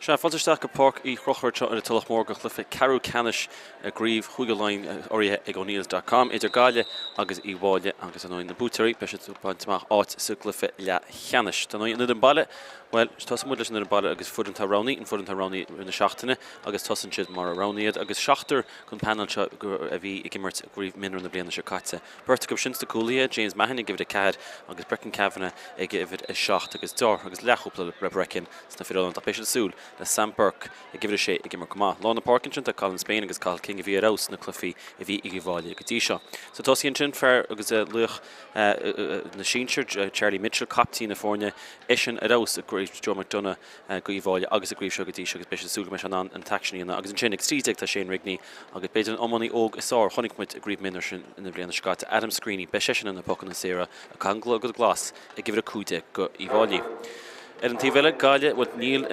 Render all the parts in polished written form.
Se fantasteach go Páirc í chrochairt ar Tullamore go chlufa Cárthach canis a gríomh chuigeáin orthe ag o'neills.com idir Gaile agus í bháile agus an na bútarí be baintach áit sa glufa le cheanis. Tá in an baile, well, tá mu leis an baile agus fudan tá Rónaí in na seachtaine agus tosan siad mar a Rónaíad agus seachtar chun panel a bhí ag immert gríomh minar na bliana se caite. Berta go sin Coolia, James Mahoney give it a cad agus Brecon Kavanagh give it a shot agus dor agus lechúpla le Brecon sna fidal an tapéisiil súl le Sam Burke give it a sé ag immer cumá. Lána Parkinson a Colin Spain agus Carl King a bhí arás na clufií a bhí ag bháile go dtí seo. So tosíonn sin fear agus luch na Sínseir Charlie Mitchell captain na fórne isin arás a gríomh Joe McDonough go bháile agus a gríomh seo go dtí seo agus béisiil súla meis an taxíí agus an sin ag tríteach tá Shane Rigney agus beidir an ommaní óg isá chonig muid a gríomh minar sin in na bliana scáte Adam Screeney beisisin in na pocan na Sarah a cangla go glas a give it a cúide go í bháile. An tíhile Gaile wat níl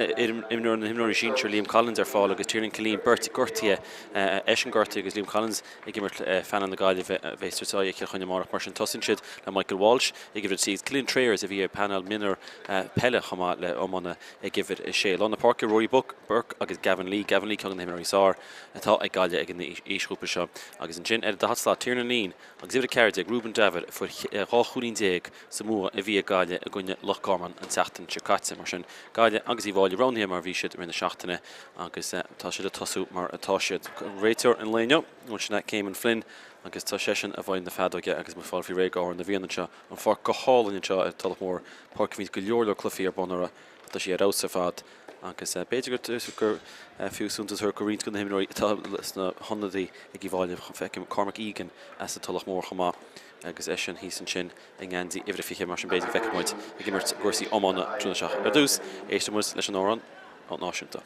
imnor na himnoir sin Liam Collins fáil agus tíirn Cilín Bertie Gortia Eisian Gortia agus Liam Collins ag gimmert fan an na Gaile bhéisteirtáid ag Chonchúir mar sin tosin siad le Michael Walsh ag give it síd Cilín Tréers a bhí panel minar pelle chama le Iomána ag give it sé. Lána Páirc Rory Burke agus Gavin Lee chugan na himnoir sár atá ag Gaile ag an éisgrúpa seo agus an sin da hatslá tíirn lín agus give it carried ag Ruben David fu ráchúlín déag sa mua a bhí Gaile a gunne Loch Garman an teachtain mar sin Gaile agus í bháile Rónaí mar bhí siad rinne seachtaine agus tá siad a tosú mar atá siad réitear an léineo nó sinna céim an Flynn agus tá sé sin a bhain na fadóige agus mar fáil fi réá na bhíanaan seo an far go hálainn seo ar Tullamore Páirc bhí go leor le clufií ar bonara tá sí arás a fad agus beidir gur fiúsúntas thu gorín go na himnoir tá na honnaí ag í bháile feiceim Cormac Egan as a Tullamore chumá agus sin hís an sin ag Andy ifir fiche mar sin beidir feicimid ag immert gcuirsaí Iomána trúna seach ar dús éistemus leis an órán á náisiúnta.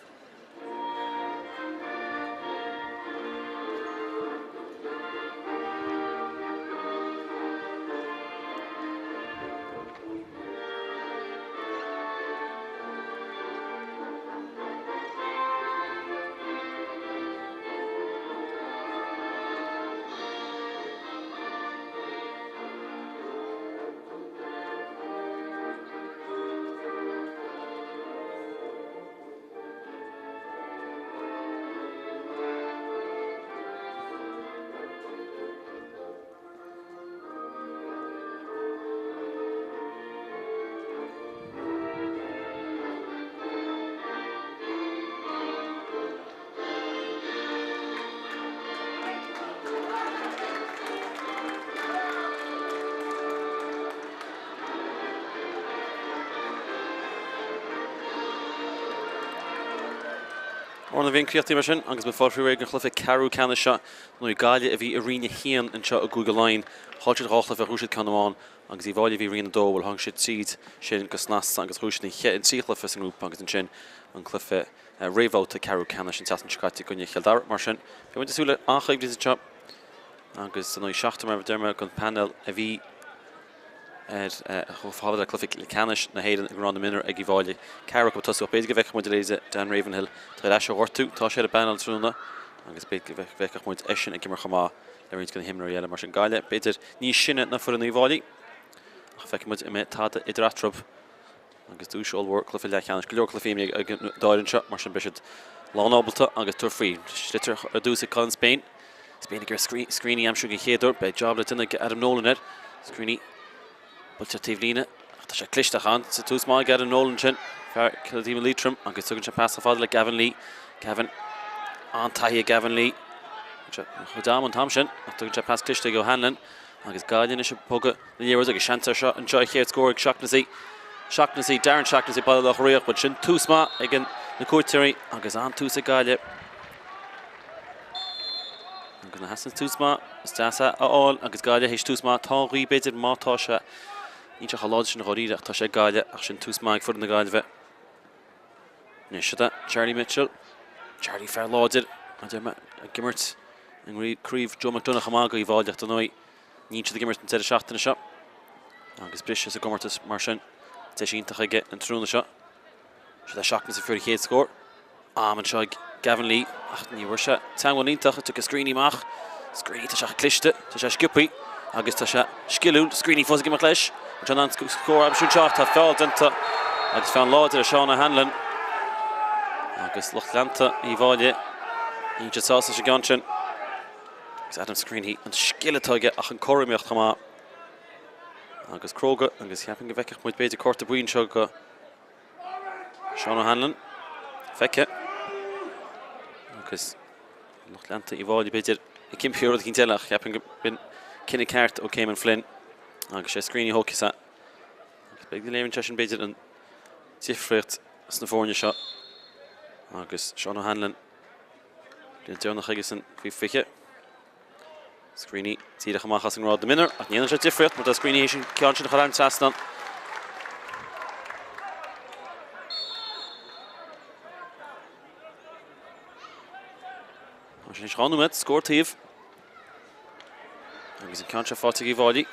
Orna bhíon críochtaí mar sin agus ba fáil friúir an chlufa Cárthach canis seo nó i Gaile a bhí a riine chéan an seo a Google-Line háiltead ráchla a rúisiid Canamán agus í bháile bhí riine dóhfuil hang siad siad sin go snas agus rúisina in síchla fis an grúp agus an sin an chlufa réhóta Cárthach canis an teatan seáte gonne chealdar mar sin. Bhí muinte súla anchaibh dí seo agus nó seachta mar derma gon panel a bhí fáile clufií le canis na héan ag ran na minar ag í bháile. Cárthach go tosú beidir go bheiceh muid léise Dan Ravenhill tá leis ortú tá sé a banal trúna agus beidir go bheiceh muid éisin ag gimmar chamá le rint go himnar eile mar sin Gaile beidir níos sinne na fuair an í bháile ach feice muid i táda idir atrob agus dúis allhór clufií le canis go leor clufií ag dáirann seo mar sin bisiid lánábalta agus tuair frí slitar a dús a Colin Spain Spain gur scríní am siúg chéadúir be job le duine Adam Nolan scríní Bult tíomhlíne tá sé clisteach an sa tús má Adam Nolan sin fear Kiltíime Leitrim agus tugann sé pas fád le Gavin Lee Gavin antaí Gavin Lee chudám an tam sin ach tugann sé pas cliste go Hanlon agus Gailin is poga na dhéras agus seantar seo an seo chéad scóir seachnaí Darren Shaughnessy bail le choíoch bud sin tús má ag an na cuairteirí agus an tús a Gaile agus na hasan tús má is deasa aáil agus Gaile hééis tús má tá rí beidir mátá se Íte chaláid sin na choíireach tá sé Gaile ach sin tús maig fud na Gaile bheith. Ní siada Charlie Mitchell, Charlie fear láidir a gimmert an críomh Joe McDonough chamá go í bháileach don nóid ní siad gimmert an teir seachtainna seo agus bris is a gomartas mar sin teisíntaach aige an trúna seo. Siad a seachnas a fuair chéad scór an seo Gavin Lee ach ní bhfuair se teanghhaíntach a tu a scríní amach scríní tá se cliste tá sé sciúpaí agus tá se sciúil scríní fós gimmach leis John an scór am siúteach tá fáil denta agus fean láidir a Seán Hanlon agus Lochlanta í bháile í de sása sé gansin agus Adam Screeney an skilletáige ach an chorimíocht chama agus Craobh agus cheapan go bheiceach muid beidir corta buin seo go Sean O'Hanlon feice agus Lochlanta í bháile beidir I cimpiúr cinn teach cheapan go bin cinenne ceart ó Céimen Flynn agus sé Screeney hócasa agus beag na léimn tesin beidir an tífreacht as na fórne seo agus Sean O'Hanlon Blian dearnach agus an chuí fiche Screeney tíadach amachchas an rád na minar ach níanaan sé tífreacht mar tá Screeney sin ceann sin charáin trasnan sin is ganú met scóirtíomh agus an ceann sé fáte í bháilí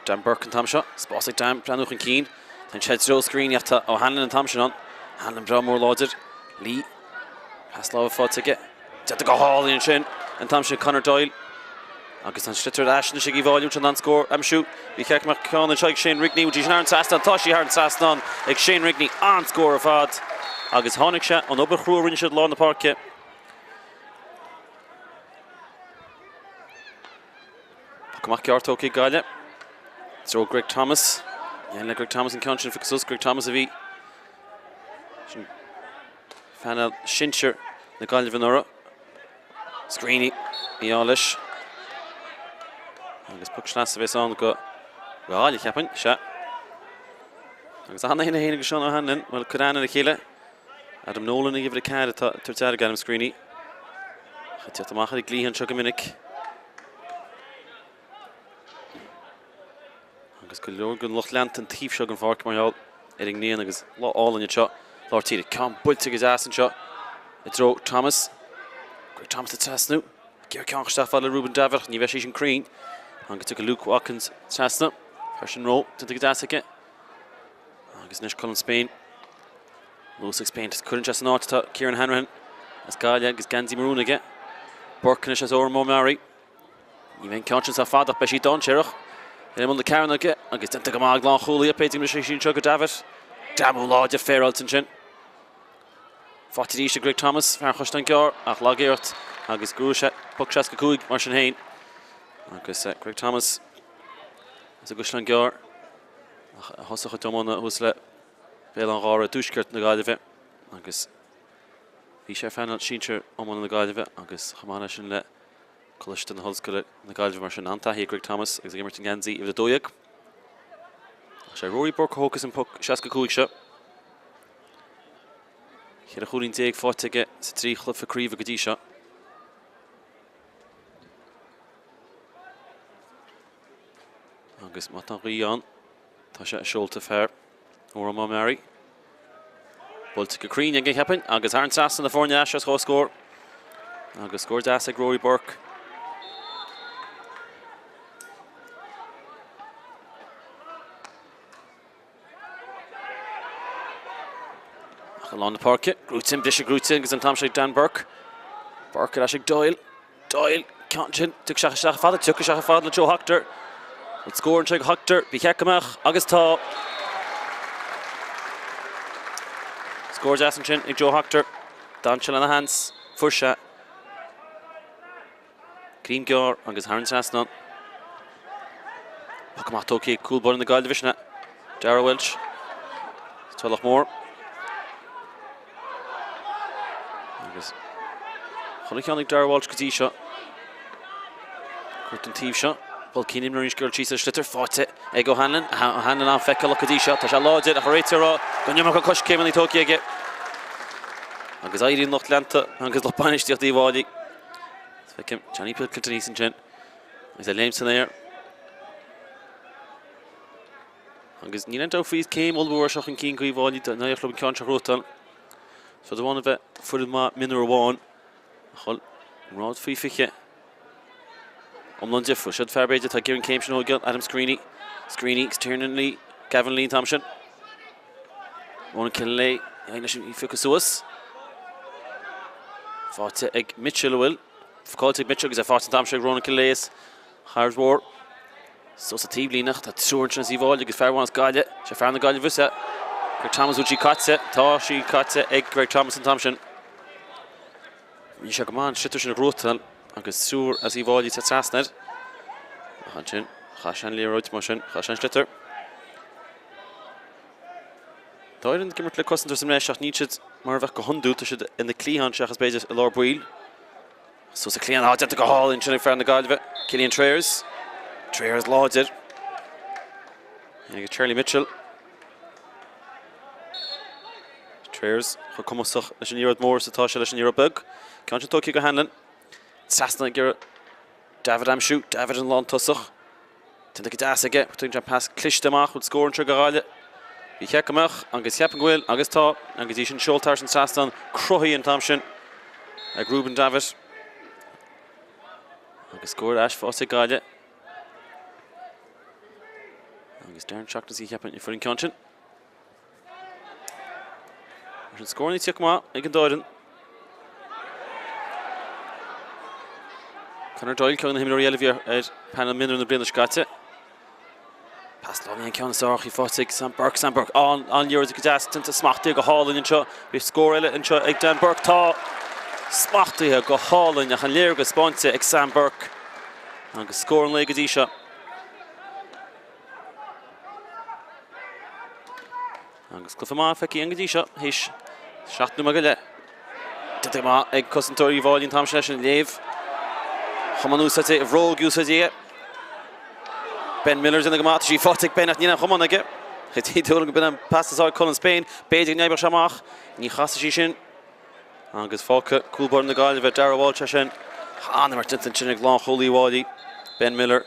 Dan Burke an tamseo spásig Dan planúch an cín Tá sé dro Screeney afta ó Hanlon an tamseo an Hanlon bra mór láidir Lee pas lá fátige de go hálaí an sin an tamseo Conor Doyle agus an slitar asna sig í bháilú an scór am siú bhí ceach mar ceann an seig Shane Rigney útí sin ar an sastan tá sí ar an sastan ag Shane Rigney an scór a fad agus tháinig sé an obair chrúrin siad lá na parce Pacamach ceartócaí gaile Throw Greg Thomas le Greg Thomas an ceann sin ficus Greg Thomas a bhí fanal sinseir na gaile bhanora Screeney í ális agus puc slas a bheits an go bháil cheapan se agus anna hina héana go Sean O'Hanlon bhfuil chudána a chéile Adam Nolan a gibh a cead tuirtear gan am Screeney chatíocht amachcha ag Laighean seo go minic agus go leor gon Lochlanta an tíomh seo an bharc marall ag níon agus láálainne seo láir tíad cam builte agus as an seo I dro Thomas Greg Thomas a trasnú Geir ceanchaisteach fáil le Ruben Davach ní bheith sé sin crín agus tu go Luke Watkins trasna Persian Rowe tinta go dásaige agus nes Colin Spain Lewis Spain chuann se an áta Kieran Hanrahan as Gaile agus Ganzi Maroon aige Burke is as óir mó Mary ní bhain ceann sa fadach be sí don seirech Éidir mún le ceann aige agus tinta go mág lán choolaí a péidir mar sé sin seo go David Damú láide féráiltain sin Fátíd íse Greg Thomas fear chuist an gear ach Laigheart agus grúise puc seas go cúig mar sin héin agus Greg Thomas as a gúis an gear thosacha domóna hús le béal an gáir a dúsceart na gaiile bheith agus bhí sé fanal síintear ómána na gaiile bheith agus chamána sin le Coliste na hoscoile na gaiile mar sin antaí Greg Thomas agus Imirton Ganzi I bhfuil a dóiag sé Rory Burke hócas an puc seas go cúig seo Chéad a chúlín déag fáitige sa trí chlufa críomh go dtí seo agus má an rián tá sé seolta fearr ó má Mary Bult go crín ag cheapan agus ar an sasan na fórne as chó scór agus scór deas ag Rory Burke Along the park, Grútin, Bishop Grútin, agus an tamshaigh Dan Burke. Burke as Doyle. Doyle, Canchin, took Shach Fada le Joe Hoctor. Would score and check Hoctor, Bicacamach, agus tá. Scores Asenchin, ag Joe Hoctor. Danchel on the hands, first shot. Green Gar, agus Harren Sasnon. Pacamach Toki, cool ball in the Gael division. Dara Welch. Tullamore. Chonig ceannig Dara Walsh go dtí seo. Cuirt an tíomh seo. Ball cínim na rísguril tíos slitar fáte ag O'Hanlon. O'Hanlon an feiceal go dtí seo. Tá sé láidir a choréitear rá. Go neamach go cos céim an í tóci aige. Agus éiríonn Lochlanta agus le bainisteocht í bháilí. Feicim Johnny Pilkington níos an sin. Agus a léimsan éir. Agus ní an dofríos céim olbúir seach an cín go í bháilí na éir club an ceann se rótal. So the one of it for the minor one. Hol rád fí fiche. Omlan differ. Should Fairbaid tá Gavin Campson ó Adam Screeney. Screeney externally Gavin Lee Thompson. One Kinley. Aina sin í ficus suas. Fáte ag Mitchell will. Fáte ag Mitchell agus a fáte Thompson Ronan Kinley is. Hard war. So sa tíb líneach tá trúirn sin í bháil agus fearháin as gaile. Se fear na gaile bhusa. Greg Thomas uchi katse, tá sí katse ag Greg Thomas an Thompson. Ní sé go man sitar sin grútal agus súr as í bháilí sa trasnad. Chan sin, chasan líróid mar sin, chasan slitar. Dáirin gimmert le cosantar sem leis seach níid mar bheith go hundú tá siad in na clíhan seach as beidir a lár buil. So sa clíhan háid go hall in sinna fear na Gailve. Cillian Trayers. Trayers láidir. Ag Charlie Mitchell. Trayers chu cumasach leis an Iarad Mhór satá se leis an Iarad bug. Can sin tóci go hanlan. Trasna gur David Amsú, David an lán tosach. Tenta go das aige, tuin jan pas clisteach chud scór an tre goráile. Bhí cheacamach agus cheapan ghuil agus tá agus í sin seoltar sin Trasna cruthaí an Thompson ag Ruben David. Agus scór as fása gáile. Agus Darren Choctas í cheapan I furin Ceantin. Mar sin scór ní tiach ag an dáirin. Conor Doyle ceann na himna réalh ar panel minar na bliana scate. Pas lá an ceann sarach I fátig Sam Burke. An Euros go deas tanta smachtaí go hálainn anseo. Bhí scór eile anseo ag Dan Burke tá smachtaíthe go hálainn ach an léir go spáinte ag Sam Burke. Agus scór an léige dí seo. Agus clufa má feici an go dí seo hís seachtú mag go le. Tanta má ag cosantóirí bháilín Thompson leis an léamh. Chaman úsáte bhróg úsáte. Ben Miller's in the gamat. She fought Ben at Nina Chaman again. He told him to pass the Colin Spain. Beidig neighbor Shamach. Ni chassi shin. Angus Falka. Coolborn the guy of Dara Walsh shin. Han Martin Chinig Long Holy Wadi. Ben Miller.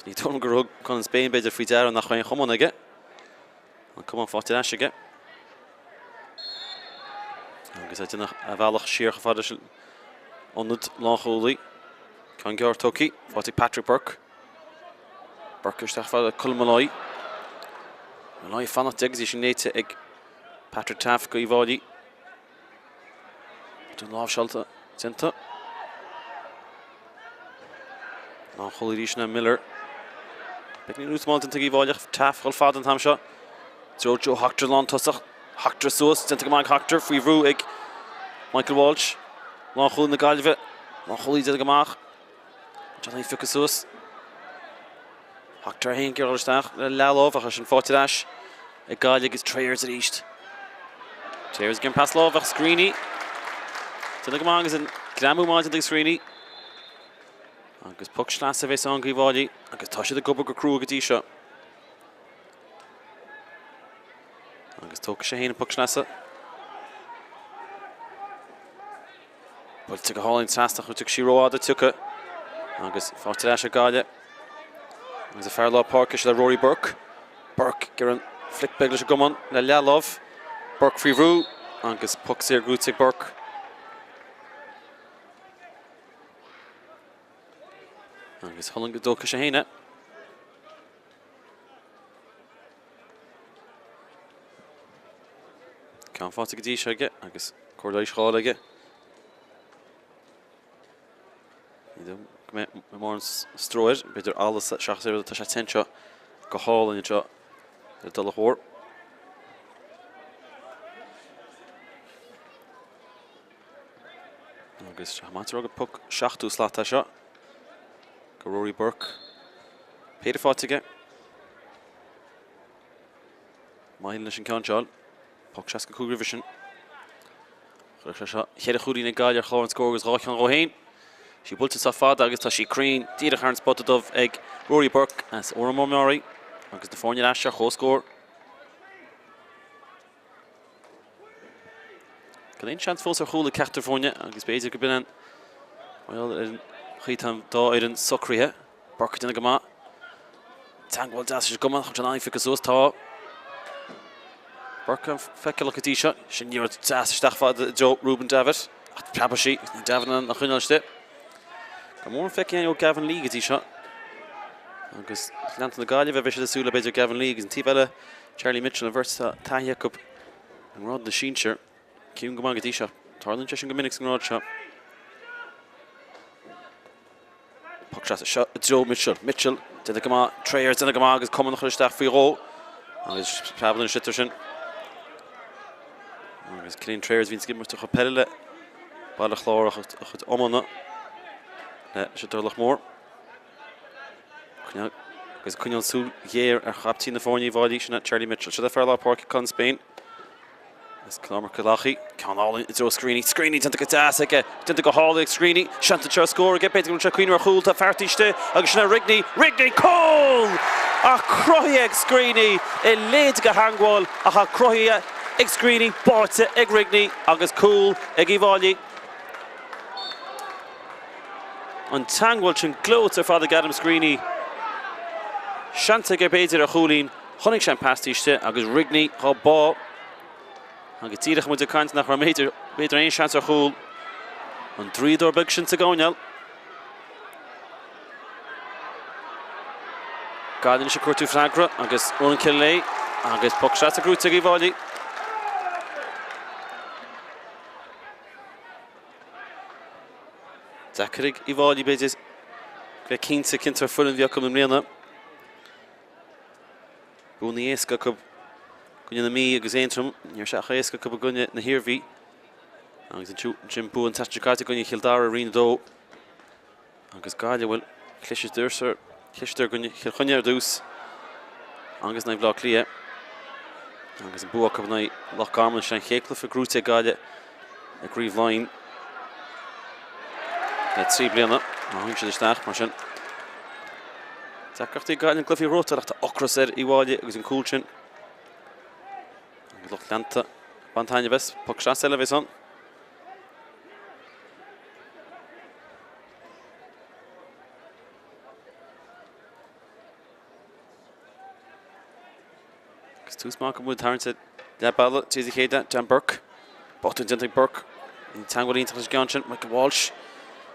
He told him to Colin Spain. Beidig free Dara nach Chaman again. And come on, fought Ash again. Angus I didn't have Alach Sheer Father on the Long Holy. Can go Toki. Fought Patrick Burke. Burke is daar Culmalloy. Malloy fanat digs is nete ag Patrick Taff go Ivadi. Doen laaf schalte center. Na Holidishna Miller. Bekni Ruthmal te Ivadi Taff gol faden Hamsha. Joe Hoctor lan tosach Hoctor soos center Mike Hoctor free ru ag Michael Walsh. Na Hol in the Galve. Na Holid de Gamach. Johnny Fukasoos. Hoctor hen girl stach lelov a sin fátidas a galig is Trayers at east. Trayers again pass love screeny. So the gamang is in glamu mines in the screeny. Agus puck slash of song givadi. Agus touch the gubber crew get shot. Agus talk Shane puck slash. But took a hole in Sastach who took Shiro the took it. Agus fátidas a galig. There's a fair law Páirc le Rory Burke. Burke Garen flick Beglish Gumon le Lelov. Burke free roo. Angus puck sir Gutsig Burke. Angus Holland Godolka Shahena. Can't fight a Gadish again. Angus Cordaish Hall again. Mhór stróir, beidir alles seach sé tá sé tenseo go háil in seo ar dul chóir. Agus mátar aga puck seachtú slata seo go Rory Burke. Péidir fátige. Maithil leis an ceanseáil. Puck seaca cúgra vision. Chuir seo chéad chuúdaí na Gaillar chláir an scór agus Ráchean Róhéin. She built it off agus tá she crane Díadach Harn spotted of ag Rory Burke as Iomána Murray agus the Fórne Asher ho score. Can chance fós ar chúla ceachtar Fórne agus beidir go bin well in chuitam dá ar an socríthe Burke dina gama. Tanghil das is goma chun an ficus os tá. Burke feiceach a tí-shot sin níor das stachfa Joe Ruben David. Prabashi David an chuinalste. Mhór feici an Gavin League is shot. Agus leantan na Gailve bheith sé súla beidir Gavin League an tíbheile Charlie Mitchell versus Taithia Cup an Rod na Sheenshire. Ciún go mágad shot. Tarlin sin go minic an Rod shot. Puck shot Joe Mitchell. Mitchell did the gama Trayers did the gama agus common chuisteach faoi ró. Agus Pablo and Shitterson. Agus Clean Traers vín skimmer toch pelle. Ball chlár ach Iomána. Tullamore. Agus cunneal sú géir chaptí na fórní bháilí sinna Charlie Mitchell. Should fair Páirc con Spain. Is Clomar Calachi. Canál it's all screeny tenta gatasige. Tenta go hála screeny. Shanta char score get better go Queen or Hulta fartiste. Agus sinna Rigney Cole. A crohi ag screeny. E leid go hangwall. A ha crohi ag screeny. Borte ag Rigney. Agus cool ag Ivali. An tangwall chin gloat ar Father Gadam screeny. Shanta get better a Hulín. Honnig sin pastiste. Agus Rigney ha ball. Agus tíirech mu kant nach méidir ein chance ar chúl. An 3 big sin to gáineal. Gadin se cuatú flagra agus ón Killé agus puck shot a grúta í bháilí. Dacarig í bháilí beidir go 15 cintar full an bheocham an mriana. Gúna éasca cub Gunne na mí agus éintrum, níor se éasca cub gunne na hirhí. Agus an Jim Bú an tastracáte gunne Childar a rina dó. Agus gáile bhfuil chlisis dúrsar, chlisteir gunne chunne ar dús. Agus na bhlá clia. Agus an bua cub na Loch Garman sin chéclaf a grúte gáile a gríomh Laighean. Le 3 bliana, a hain siad isteach mar sin. Tacachtaí gáile an glufií róta ach tá ocras ar I bháile agus an cúil sin. Loch Lanta, Bantaine bes, puck shot elevates on. It's too small with Tarrant said, that ball, Cheesy Heda, Jan Burke, Botton Gentle Burke, in Tango Intach Ganchan, Michael Walsh,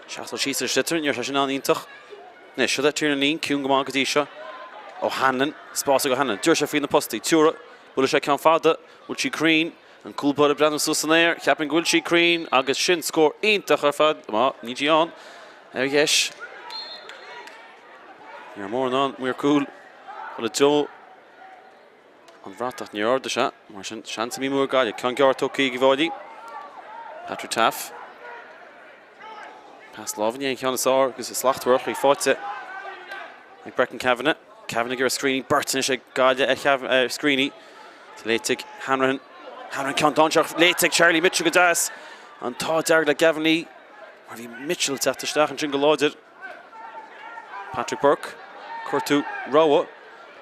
Shastle Cheeser Shitter, and your Shashan Intach. Ne, should that turn a lean, Kungaman Gadisha, O'Hanlon, Sparsa O'Hanlon, Dursha Fina Posti, Tura. Will she can father? Will she green and cool body Brandon Susaner? Capping will she green? Agus shin score into her fad. Ma, Niji on. Yes. You're more on. We're cool. Well, it's Joe on Breathnach near the shot. Martian chance me more guy. Can go to Key Givodi. Patrick Taff. Past Loving and Kianasar because it's Slachtwork. He fought it. Like Brecken Kavanagh. Kavanagh are screening. Burton is a guy at screening. Leitig, Hanran Count Donchach, Leitig, Charlie Mitchell Gadas, and Todd Darla Gavaney, Harvey Mitchell at the Stach and Jingle Lodger. Patrick Burke, Kurtu Rowa,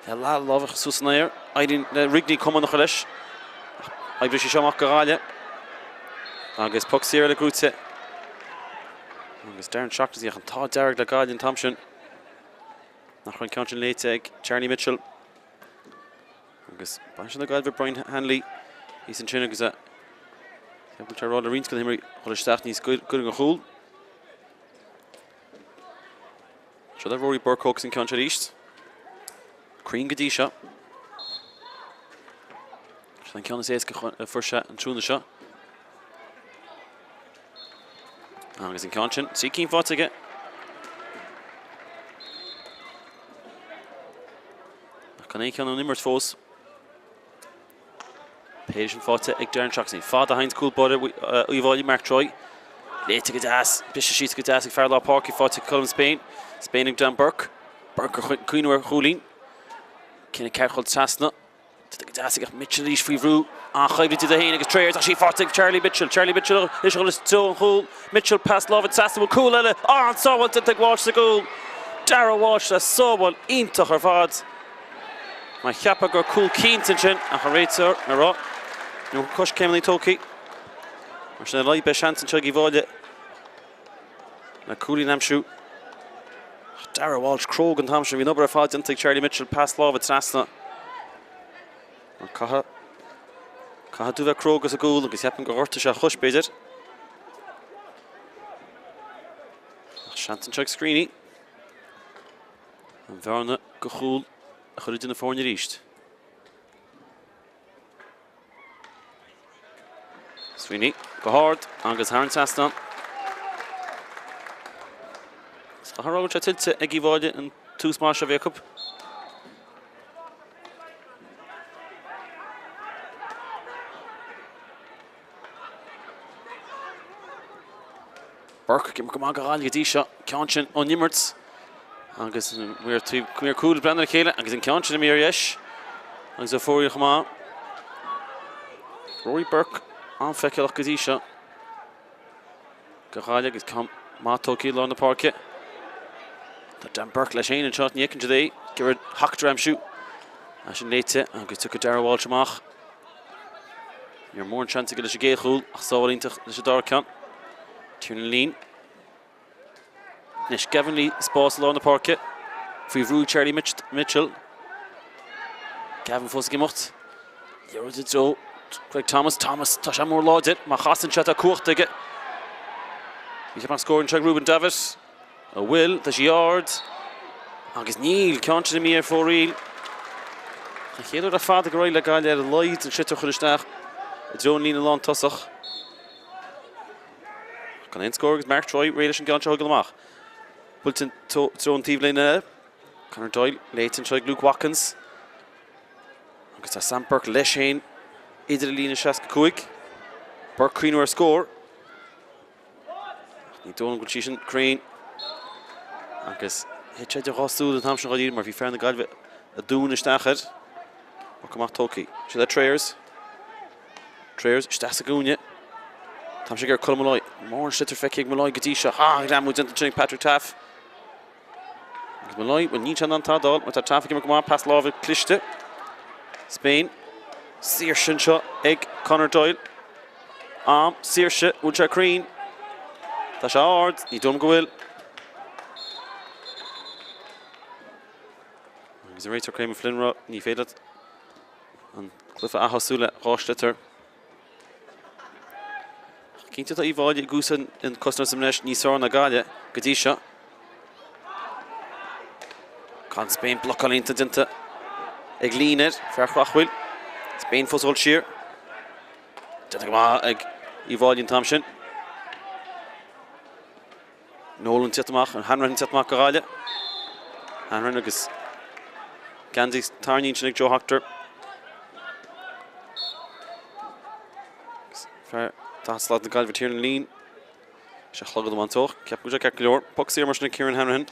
the lad love Susanair, I didn't Rigney come on the Khalish. I wish you Shamak Garalia. Agus Puck Sierra the Grutze. Agus Darren Shock is and Todd Darla Guardian Thompson. Nachran Count Leitig, Charlie Mitchell. Agus Banshana the guy for Brian Hanley. He's in China because that Temple Charlotte Reens can him Hollish Staff he's good in a hole. So that Rory Burke Hawks in Country East. Crean Gadisha. So then Kiana says first shot and through the shot. Agus in Country. See Keen fought again. Can I count on numerous foes? Patient fought to Darren Shoxney. Father Heinz cool butter. We've already Mark Troy. Later get ass. Bishop Sheets get ass. Fairlaw Park. He fought to Cullen Spain. Spain and John Burke. Burke Queen or Hulín. Can a Carthach Tasna. To the Gadas. Mitchell Leash free roo. Ah, Chayvy to the Hain. Against Traers. Actually fought to Charlie Mitchell. Charlie Mitchell. Is all his toe hole. Mitchell passed love at Tasna. Cool. Ah, and someone to take watch the goal. Dara Walsh. That's someone into her fads. My Chiappa gur cool Keaton chin a Harreitzer na ra. No Kush Kemley Toki. Mar sin lai be chance chug Ivóide. Na Cooley Namshu. Dara Walsh Craobh and Hampshire we number of fads into Charlie Mitchell past love at Trasna. Caha duva Craobh as a goal agus Chiappa go orta sha chush beidir. Chance chug Screeny. And Verna go cool. Chud in the fórne ríist. Sweeney, go hard, agus Harran Tastan. So Harran which I tilte ag Ivóide and 2 smash of Jacob. Páirc gimar go maith go gáil go dtí seo ceantin ó Nimmerts agus muir cúil brenn chéile agus an ceantin am dheis agus a fóí go maith Rory Páirc an feiceach go dtí seo go gáil agus mátóí lá na páirce Tá Dan Páirc leis éon an seo nícinn today gur Tráchtaire am siú a sin léite agus tu go dearháil semach You're more chance to get a géchúil ach sáilínta leis a dar cean Tiernan Lín Nis Gavin Lee spás lá na páirce faoi bhrú Charlie Mitchell Gavin fós gimocht Dhearad Joe Craig Thomas tá sé mór láide má chasan se a cuacht aige Bhí sé mar scórin se Ruben David a Will tá sé yard agus níl ceantin mí ar fóríl a chéadú a fád go raibh le gáil ar a leid an sitar chuisteach a Joan Lína lán tosach Gan ein scór agus Mark Troy réidir an gan seo goach Bulletin trón tíomh léine Conor Doyle Leighton Troy Luke Watkins agus tá Sam Páirc leis éin idir lína 65 Páirc Creanú ar scór ní dónn go sin Crane agus het sé de rasú an tamsin gaír mar bhí fear na gailbh a dún isteachad mar go maith tócaí sé le Tréirs stas a gúne Tam sé gur colmláid mór sitar feiceigh Malloy go dtí seo ramú denta tuning Patrick Taff agus Malloy bhfuil ní an tádáil mar tá Taff go má pas lábh cliste Spain Sír sin seo ag Conor Doyle Síirse bhúil se Crean Tá sé ard ní dom go bhfuil agus an réitar Craobh Flinra ní féad an clufa ahasúla ráislitar Cínte tá íháide gúsan in cosnar sam leis níos na gáile go dtí seo Can Spain blocálínta dinta ag líanaid fear chraachhfuil Spain fósáil siar Dena go maith ag íháidín tam sin Nolan tiatamach an Hanran tiatamach go gáile Hanran agus Gandhi tarnín sin ag Joe Tráchtaire Fear Tá slad na gailbh Tiernan Lín sé chlogad am an tóch ceap go ceap go leor Puck sír mar sin Kieran Hanrahan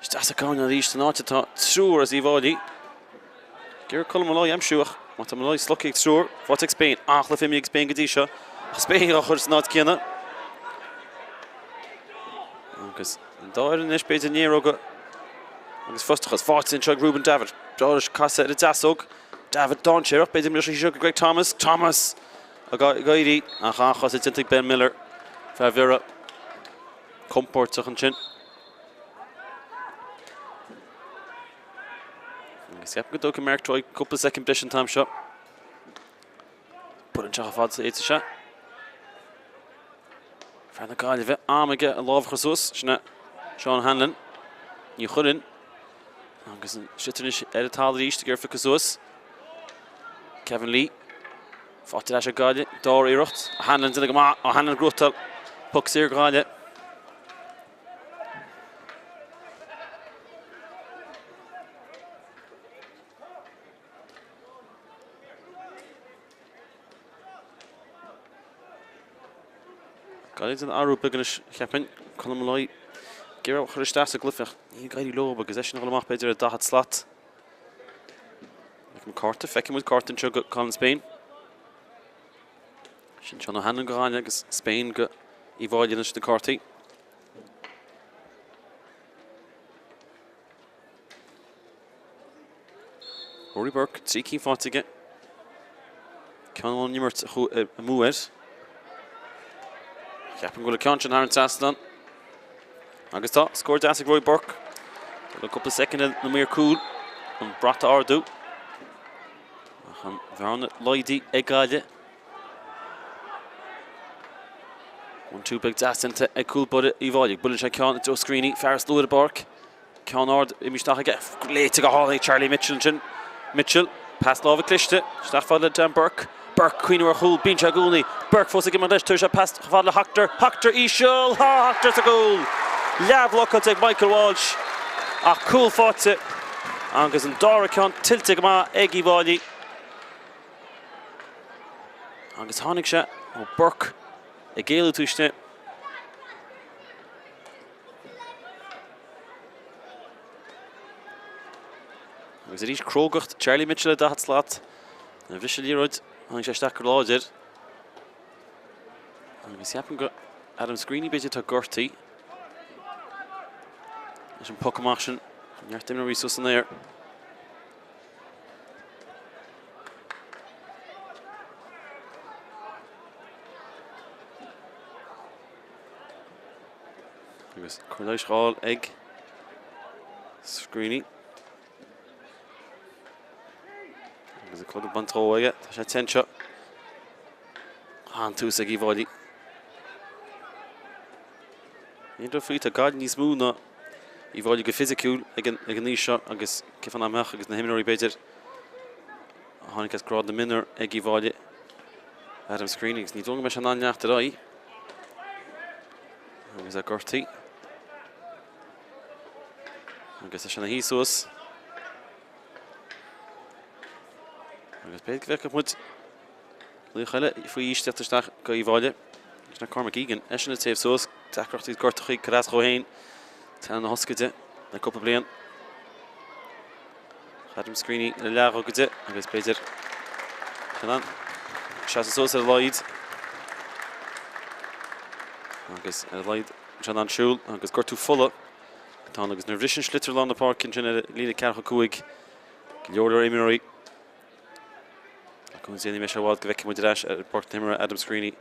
Stas a gáin a ríist an áte tá trúr as íháidí Gur colm Malloy am siúach má tá Malloy slocaigh trúr fáit ag Spain ach le fimi ag Spain go dtí seo ach Spain a chuir snáid céanna agus an dáir an ispéid a níróga agus fustachas fáit sin seag Ruben David dáir casa a dasóg David Doncheir beidir mar seo go Greg Thomas a gairí a chachas a tintig Ben Miller fe vera comport an sin agus ceap go dó Mark Troy cúpla second blisin tam seo bud an teach fad sa éite se fear na gáile bheith aige a lábh chasús sinna Sean Hanlon ní churin agus an sitarnis ar a tal ríist gur fa chasús Kevin Lee Fáte leis a gáile, dáir éireacht, a Hanlon duna go maith, a Hanlon grútal, puck sír gáile. Gáile duna arúpa ganis cheapin, Conor Malloy, gur chuir stas a glyfach, ní gairí lob agus eisiau na golamach beidir a dahad slat. Fecim Cárta, fecim múid Cárta an seo Colin Spain. Sin Sean Hanlon go gáine agus Spain go íháide na sin Cártaí. Rory Páirc, trí cí fátige. Ceanháin Nimmert a múid. Ceapan go le ceantin ar an tasdan. Agus tá, scóir dasig Rory Páirc. Le cúpla second na mír cúl an brata ardú. An bhearna Lloydí ag gáile. 1-2 big dasanta ag cúl bud íháide. Bullin sé cean Joe Screeney, Ferris Lua de Páirc. Cean ard i míisteach aige. Léite go hálaigh Charlie Mitchell sin. Mitchell, pass lábh cliste. Steach fad le Dan Páirc. Páirc cuioinú ar chúl, bín se gúlnaí. Páirc fós ag leis tuair se pass fad le Tráchtaire. Tráchtaire íseal, Tráchtaire sa gúl. Leabh lochad ag Michael Walsh. Ach cúl fáte. Agus an dára cean tilte go maith ag íháide. Agus tháinig se ó Páirc ag géalú túiste. agus rís Craobh Charlie Mitchell da hat slot na bhrisel líróid an sé stack láidir agus ceapan go Adam Screeney beidir tá gortaí leis an puck amach sin neart dimna rí sus an air agus chuir leis ag Screeney agus a clog a bantó aige tá sé tenseo an tús ag Íbháilí Níor faoi tá gaiid níos mú ná Íbháilí go physiciúil ag an níos seo agus cifan amach agus na himnirí beidir a tháinig as grád na minar ag Íbháilí Adam Screeney agus ní dónga me se an anneacht a ráí agus a gortaí agus a se na hísúas agus beid go bheith go muid luchaile faoi ísteachtarsteach go Íbháilí agus na Cormac Egan eisina taobh suas deachreachtaí gortachaí Cárthach ó hain tá na hoscaide na cúpla bliain Adam Screeney le leath ógaide agus beidir cheann seasamh suas ar Lloyd agus ar Lloyd sean an siúil agus gortú fola tá agus na bhrisin slittar lá na páirc sin lína cearcha cuaig go leor éimirí Kun zien die mes wat gewek moet rash port nummer Adam Screeney.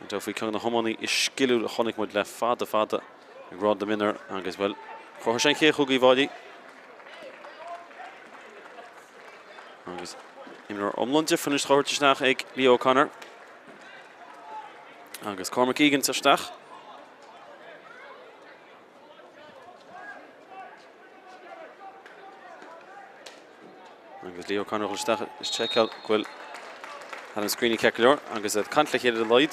En dan we kan de homony is skillu honig moet le fada en grad de minner agus wel. Voor zijn keer goed Íbháilí. Agus immer omlandje van de schoortjes nach ik Leo O'Connor. Agus Cormac Egan zerstach. Agus Leo O'Connor stach is check-out gwil Adam Screeney cecleor agus at cantla chéad a Lloyd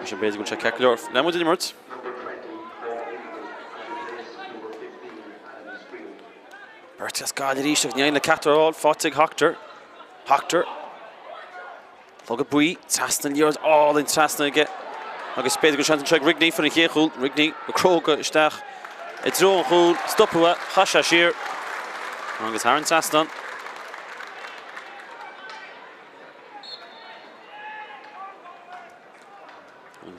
is an beidir go check cecleor le muid immert Bertas gáil ríisteach nein le catarál fátig Hachtar Log a buí tasna líord all in tasna aige agus beidir go sean check Rigney fan a chéchúil Rigney go Craobh isteach i drón chúil stoppa hasha siar agus Haran tasna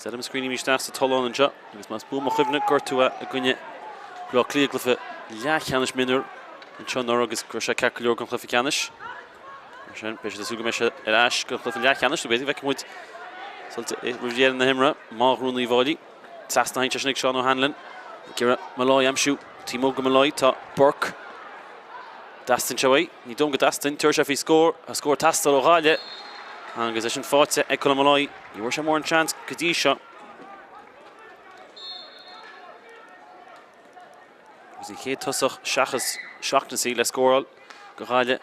Adam Screeney místeach sa talán an seo agus más bú mo chuimhne gortú a gcuine blá clí glufa leachcheannis minúr an Chonchúir agus gur sé cecleor gan chlufa ceannis sin pe a súga me se ar ais go chlufa leachcheannis beidir bheith muid solta rihéan na himra máhrún Íbháilí tasna hainte sinnig Seán O'Hanlon gira Malloy amsú tímó go Malloy tá Páirc dastin seoi ní dom go dastin tuair sé fí scór a scór tastal ó gáile agus is an fáte ag chula Malloy ní bhfuair sé mór an chance go dtí seo agus í chéad tosach seachas seachnasaí le scóráil go gáile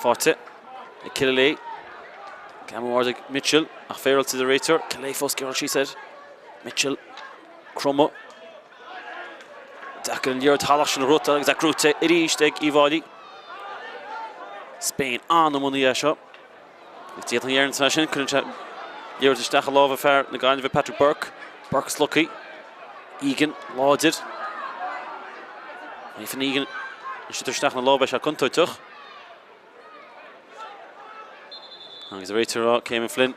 fáte ag Killalay Gamháirdig Mitchell ach féral to the réitor Killalay fós she said Mitchell Crummo Dacan an líor talach sin ruta agus a grúte i ríist ag Íbháilí Spain an ammoní é seo. Ag tíad an éireann sin chun líor isteach a lábh fearr na gáinne bheith Patrick Burke. Burke's lucky. Egan láidir. Ní fan Egan an siútar isteach na lábh se contóiteach. Agus a réitir céim an Flynn.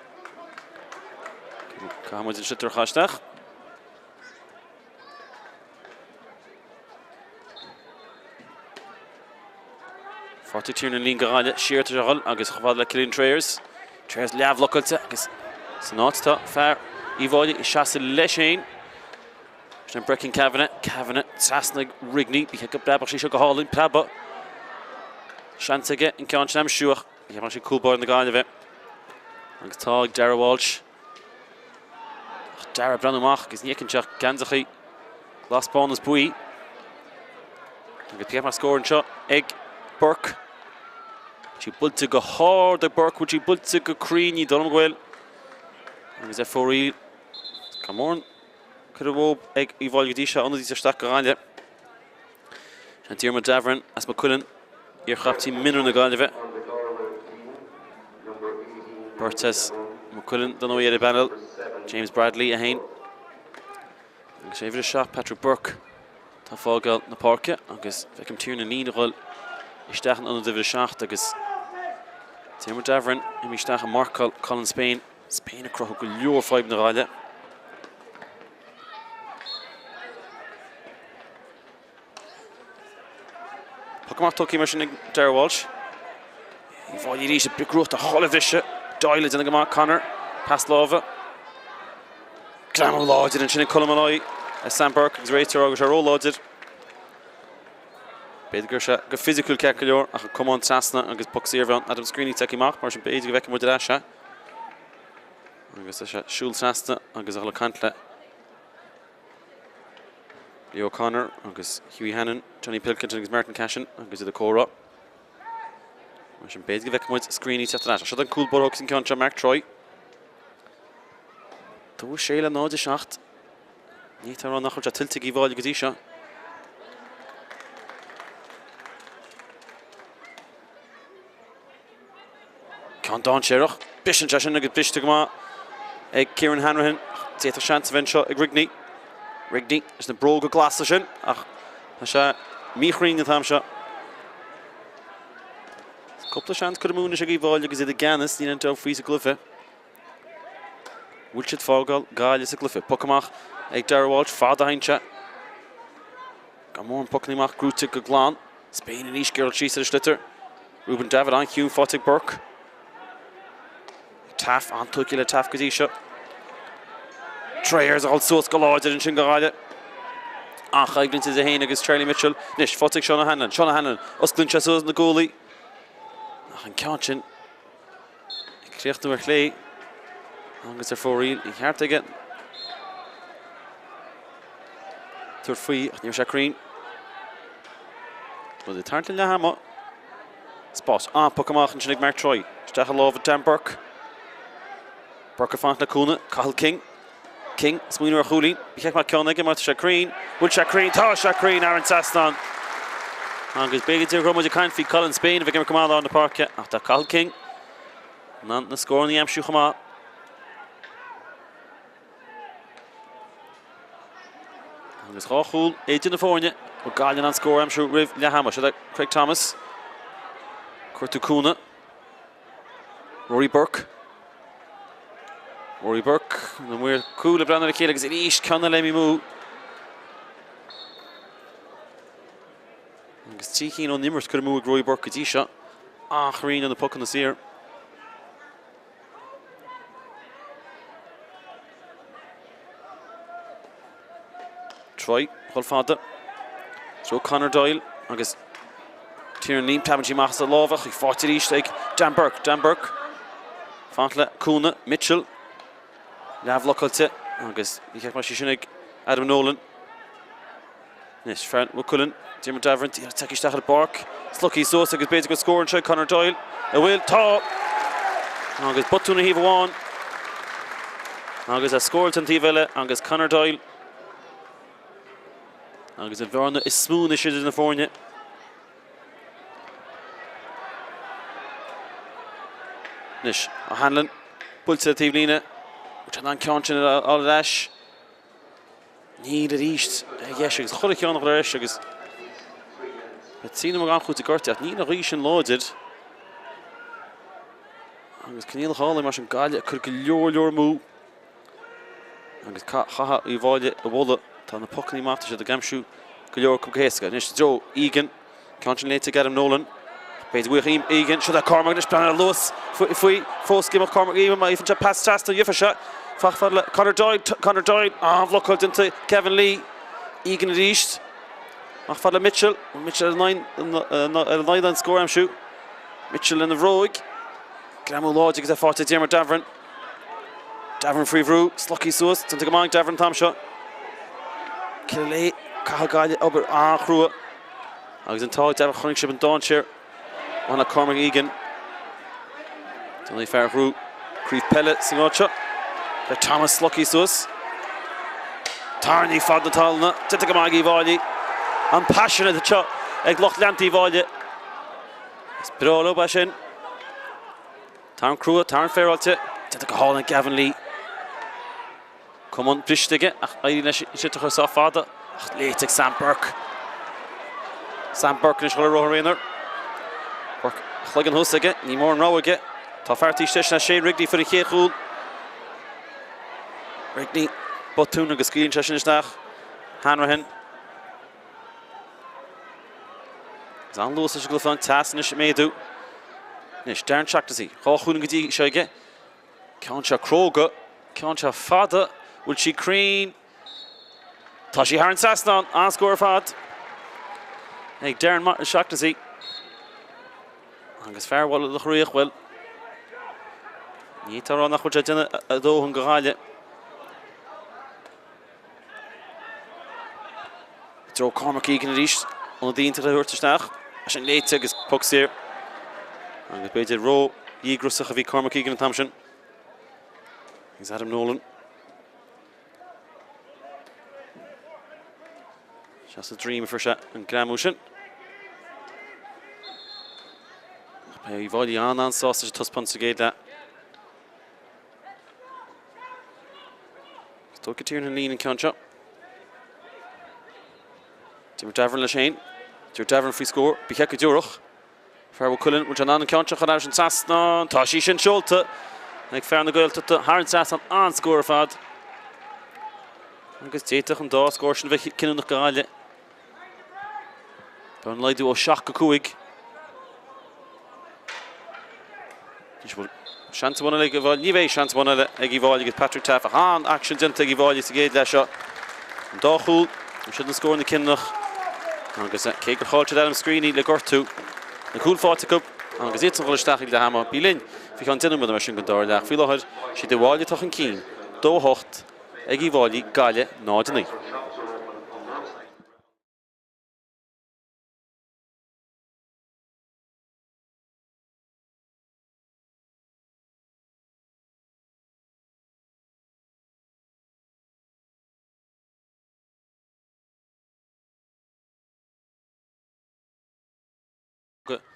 Cámuid an siútar chaisteach. Forty tune lín goáile siirte seáil agus chomhád le Cillian Tréirs. Tréirs leabhlocailte agus san áittá fearr Íbháilí is seasa leis éin. Sin brecin Cavanagh tasna Rigney bhí go breabach sí seo go hálinn preba. Seantaige in ceann sin amsúach bhí mar sin coolbar na gáile bheith. Agus tá ag Dara Walsh. Dara Brannamach agus níocanteach gansachaí glasbánas buí. Agus peach mar scór an seo ag Burke. She builte go hard ag Burke, which she builte go creany Donald Gwell. Agus é fórí Camórn Craobh ag Íbháilí díise anna dí staach go gáile. An tíar mar Davran as McCullen ar chaptí minúr na gáile bheith. Bertas McCullen don óiad a banal. James Bradley a hain. Agus sé bhir a seach Patrick Burke. Tá fágáil na Páirce agus bheicim tír na lína ghil isteach an Division 7 agus Tír Davern I isteach a Marcal Colin Spain. Spain a croch go leor 5 na gáile. Pacamach tucí mar sin Dara Walsh. I bháil ríise bicrúcht a chola bhise. Dáile dina go má Connor. Pass láva. Glamú láidir an sin Tullamore. Sam Burke agus réitear agus a róláidir. Beidir gur se go physical ceach go leor ach cumán trasna agus puck sirvan Adam Screeney teiciach mar sin beidir go bheice muid eise. Agus é se siúil trasna agus a chola cantle. Leo Connor agus Hughie Hannon, Johnny Pilkington agus Martin Cashin agus iad a Córa. Mar sin beidir go bheice muid Screeney teach eise. Siad an cool borthóg sin ceann Mark Troy. Tá séile náide 7. Ní tá nach chuir tiltte í bháil go dtí seo. Ceann Don Séireach. Bisin sin agus biste go má ag Kieran Hanrahan. Déach seans bhain seo ag Rigney. Rigney is na bróg go glasa sin ach tá sé míchrín na tham seo. Cúpla seans chud múna sé í bháil agus iad a Ganas ní an dá faoi sa glufa. Bhúil siad fágáil gáile sa glufa. Pacamach ag Dara Walsh fád a haintse. Ga mór an pucnaíach grúte go glán. Spain in East Girl síos ar slitter. Ruben David an Hugh Fátig Burke. Taff an tuci le Taff go dtí seo. Trayers all suas go láidir an sin go gáile. Ach ag glint is a héin agus Charlie Mitchell. Nis Fátig Seán Hannon. Seán Hannon os glint se suas na gólaí. Ach an ceann sin. Ag cléochtú ar chlé. Agus ar fóríl I cheart aige. Tuair faoi ach níor sé crín. Bud I tartla le hama. Spás Pacamach an sin ag Mark Troy. Steach a lábh Dan Burke. Burke a fant na cúna. Cathal King. King smúinú ar chúlín. Bhíceach mar ceann aige mar sé crín. Bhfuil sé crín. Tá sé crín ar an Satharn. Agus beigead tíor gomid a cain fí Colin Spain a bheith mar cumála an na Páirce ach tá Cathal King. Na scór ní amsú chumá. Agus ráchúil éidir na fórne ó gáilin an scór amsú rih le hama se Craig Thomas. Cuirtú cúna. Rory Burke. Rory Burke na muir cúla breanna le chéile agus ríis ceanna le mú. Agus tícín ó nimmers chuir mú ag Rory Burke go dtí seo. Ach rín an na puck an na sir. Troy, chul fada. Throw Conor Doyle agus tír an líam tabann sí machas a lábhach ag fáilte ríist ag Dan Burke. Fantla Cúna, Mitchell. Leabh locailte agus bhíceach mar sin ag Adam Nolan. Nis fearn Cullen, Tír Davern, tír teicisteach ar Páirc. Slucky sós agus beidir go scórann se Conor Doyle. A bhfuil tá. Agus botúna híomh amháin. Agus a scóilt an tíomhile agus Conor Doyle. Agus a bhearna is smún is siad na fórne. Nis a Hanlon, pulsa a tíomh lína. Tan an ceann sin á leis. Ní a ríist yes agus chola ceannach le leis agus tína mar an chuút a gorteach ní a ríis an láidir. Agus cníal hála mar sin gáile chur go leor mú. Agus chaha I bháile a bhla tá na pucnaí máta sé a gamsú go leor cumcéasca. Nis Joe Egan ceann sin léite Adam Nolan. Beidir bhuachaím Egan siad a Cormac nis plan a luas faoi fóscimach Cormac Egan má ifan se pass trasta dhéfa se. Fachfad le Conor Doyle bhlocáil dinta Kevin Lee. Egan a ríist. Ach fad le Mitchell a 9 an scór amsú. Mitchell in the roig. Gramú láide agus a fáte Tír Davern. Davern fríomhrú, Slucky suas, dinta go máig Davern tam seo. Cilé cathal gáile obair chrua. Agus an táid Davern chonig sib an Don Séir. Anna Cormac Egan. Donnaí fear hrú. Críomh Pelle sin áitse. Le Thomas Slucky suas. Tarnaí fad na talna. Dinta go máig í bháile. An passionate seo ag Loch Leantaí bháile. Is brála ba sin. Tarn crua, tarn féráilte. Dinta go hála Gavin Lee. Come on, bristeige ach éile siad chu sa fada Léiteach Sam Burke. Sam Burke in Schuller Rohrainer. Burke Chlugan Husage, ní mór an ráige. Tá fartí na Shane Rigney for the Chéchúil. Rigney, botún agus scrín teisnach. Hanrahan. Zan Lewis is glyfan tas nish méadú. Nish Darren Tráchtaire. Chóchún gotí seige. Cánse Craobh, cánse fada. Will she crean? Tá sí Haran Sasnan an score fad. Hey Darren Tráchtaire. Agus fairwall le chríoch well. Ní tá ránach chuid duna a dó an goáile. Dro Cormac Egan a ríis an dínta a thuirteach. As an léite agus puck sér. Agus beidir ró ígrusach a bhí Cormac Egan an tamsin. Is Adam Nolan. Just a dream for se an gramúsin. Í bháilí an sásta tuspon sa géad le. Tóca tír na lín an ceanse. Tír Davern le Shane. Tír Davern fí scór. Bhí heice dúrach. Fearhfuil Cullen bhfuil an ceanse chu an Sasnan. Tá sí sin seolta. Ag fear na Gaeltachta Haran Sasnan an scór fad. Agus déiteach an dá scór sin bheith cinnú nach gáile. Ban leidú ó 7-5. Chance bhna le go bhil ní bhéh chance bhna le ag bháil agus Patrick Taff a hán action dinta ag bháil sa géad leis seo. An dáchúil sin na scór na cinnach. Agus cé go cháilte Adam Screeney le gortú. Na cúil fáte cup agus éit an bhfuil le hama bílinn. Bhí an duine mar sin go dáir leach fí láthir si de bháile toch an cín. Dó hocht ag bháilí gaile nádaní.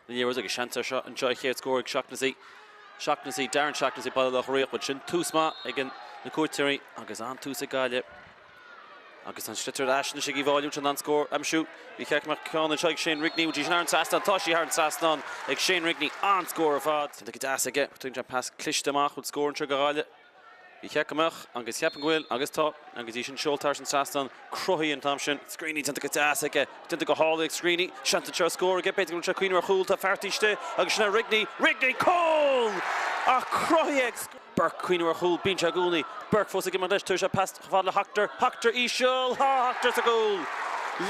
The year was like a chance shot and Joy here scoring Tráchtaire Darren Tráchtaire by the Laighean but sin túsma again the Cárthach agus an túsa gaile agus an Schlitter Ash na sigi volume an score am shoot we check McCon and Shane Rigney which is Haran Sasnan Toshi Haran Sasnan ag Shane Rigney an score of fad the gas again between jump pass Clishtamach would score and trigger Bhí ceacamach agus ceapan ghfuil agus tá agus í sin seoltar an Sasnan Croí an tamsin Screeney tanta go deasaige tanta go hála ag Screeney seanta tre scór ag beidir go Cuoine ar chúil tá fartíiste agus sinna Rigney call a Croí ag Burke Cuoine ar chúil bín se gúnaí Burke fós ag mar leis tuair se past fád le Hachtar íseol Hachtar sa gúil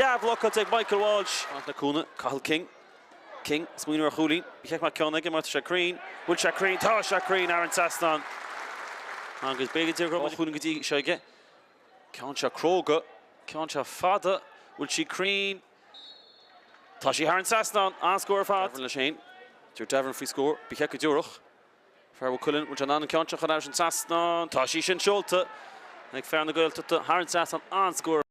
leabhlachad ag Michael Walsh na cúna Cathal King smúine ar chúlaí bhí ceacamach ceanna ag mar se Crean bhfuil se Crean tá se Crean Haran Sasnan agus beidir go chuún gotí seige cánse Craobh cánse fada bhfuil si Crean tá sí Haran Sasnan an scór fad le Shane Tír Davern fí scór bhí heice dúrach fearhfuil Cullen bhfuil an ceanse chu an Sasnan tá sí sin seolta ag fear na Gaeltachta Haran Sasnan an scór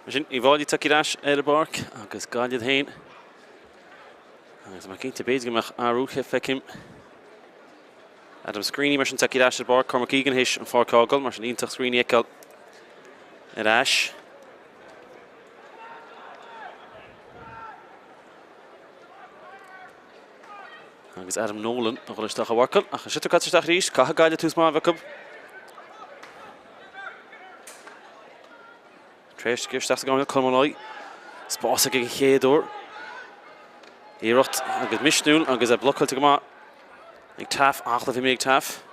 Sin I bháilí takeí leis ar a Páirc agus Galway hain. Agus mar cinnte béid goach arúcha fecim. Adam Screeny mar sin takeí leis ar Páirc Cormac Egan his an fácágal mar sin ionintach Screeny eiceil ar ais. Agus Adam Nolan a bhfuil isteach a bharcail ach an sitar caite isteach ríis catha Galway tús má bhecum. Tréis gisteach a gáil Colmói. Spás a gig chéadúr. Íirecht agus misnúil agus a blocail go má ag taf achla bhí méid taf.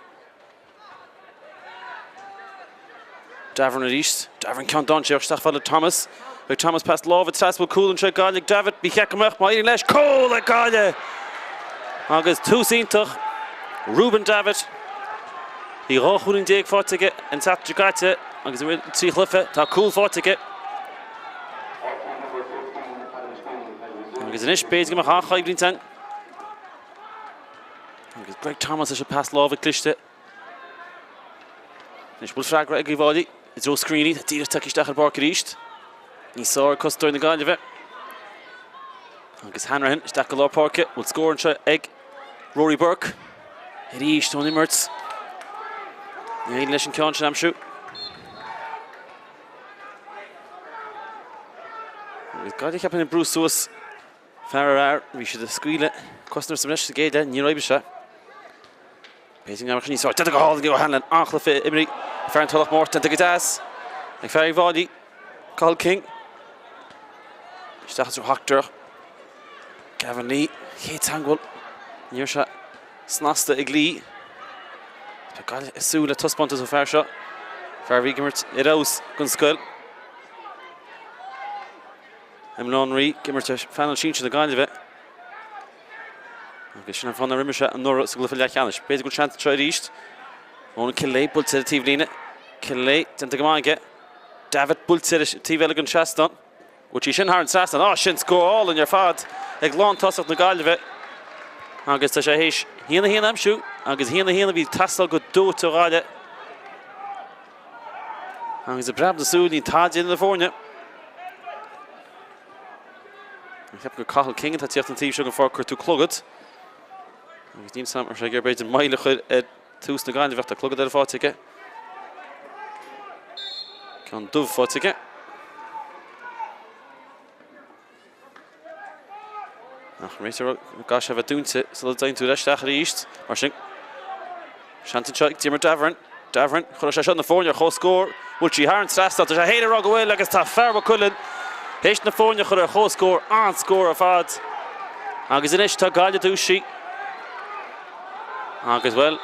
Davern a ríist. Davern ceann donse isteach fáil Thomas. Bheith Thomas past lábh trasbal cool an tre Galway David bí cheacamach má iad leis cóil a Galway. Agus túsíntach Ruben David Bhí ráchúling déag fátige an Tráchtaire agus an trí chluife tá cool fátige. Agus an is béid go mar chaáid blin agus Greg Thomas is a pass lábh cliste. Nis bhfuil freagra ag bháilí is ó Screeny tá tíre takeísteach ar Páirc ríist. Ní sáir cosúir na Galway bheith. Agus Hanrahan isteach go lá Páirce bhfuil scóir se ag Rory Burke. Ríist Tony Mertz. Ní éidir leis an ceann sin amsú. Agus Galway ceapan in Bruce Suas fear bhí siad a scuile cosnar sa leis a géide ní roibe se. Béiting amach ní sáir. Tá go hála go Hanlan achla fé imrí fear an Tullamore tenta go dáas. Ag fear ag bháilí Cathal King. Isteach ar Tráchtaire. Gavin Lee chéad níor se snasta ag lí. Tá Galway súla tuspáintas ó fear seo. Fear bhí gimmert i rás gon scoil. Rí gimmert fanal sin na Galway bheith. Agus sin an fanna rimmer se an nóra sa glufa leachchanis. Béidir go seanta tre ríist. Móna Cillé bulte a tíh lína. Cillé tenta go máige. David bulte a tíh eile gon seastan. Which sin haar an seastan. Sin scóáil in ar fad. Ag lán tosach na Galway bheith. Agus tá sé héis híana amsú. Agus híana bhí tastal go dúit ó Galway. Agus a brab na súl ní táid na fórne. Ik heb go Cathal King tá tíocht an tíh seo go fácur tú clogad. Agus dín sam ar sé gur beidir maile chuid tús na Galway bheith a clogad ar fátige. Ceann dubh fátige. Ach réitir gá sé bheith dúnta sa le dainn tú leisteach ar ríist. Mar sin seantain seo ag tíomar Davern. Davern chuir sé seo na fórne cho scór. Bhfuil sí thar an strastal tá sé héidir rá go bhfuil agus tá fearba cuileann. Héist na fórne chuir a cho scór an scór a fad. Agus inis tá Galway dús sí. Agus well,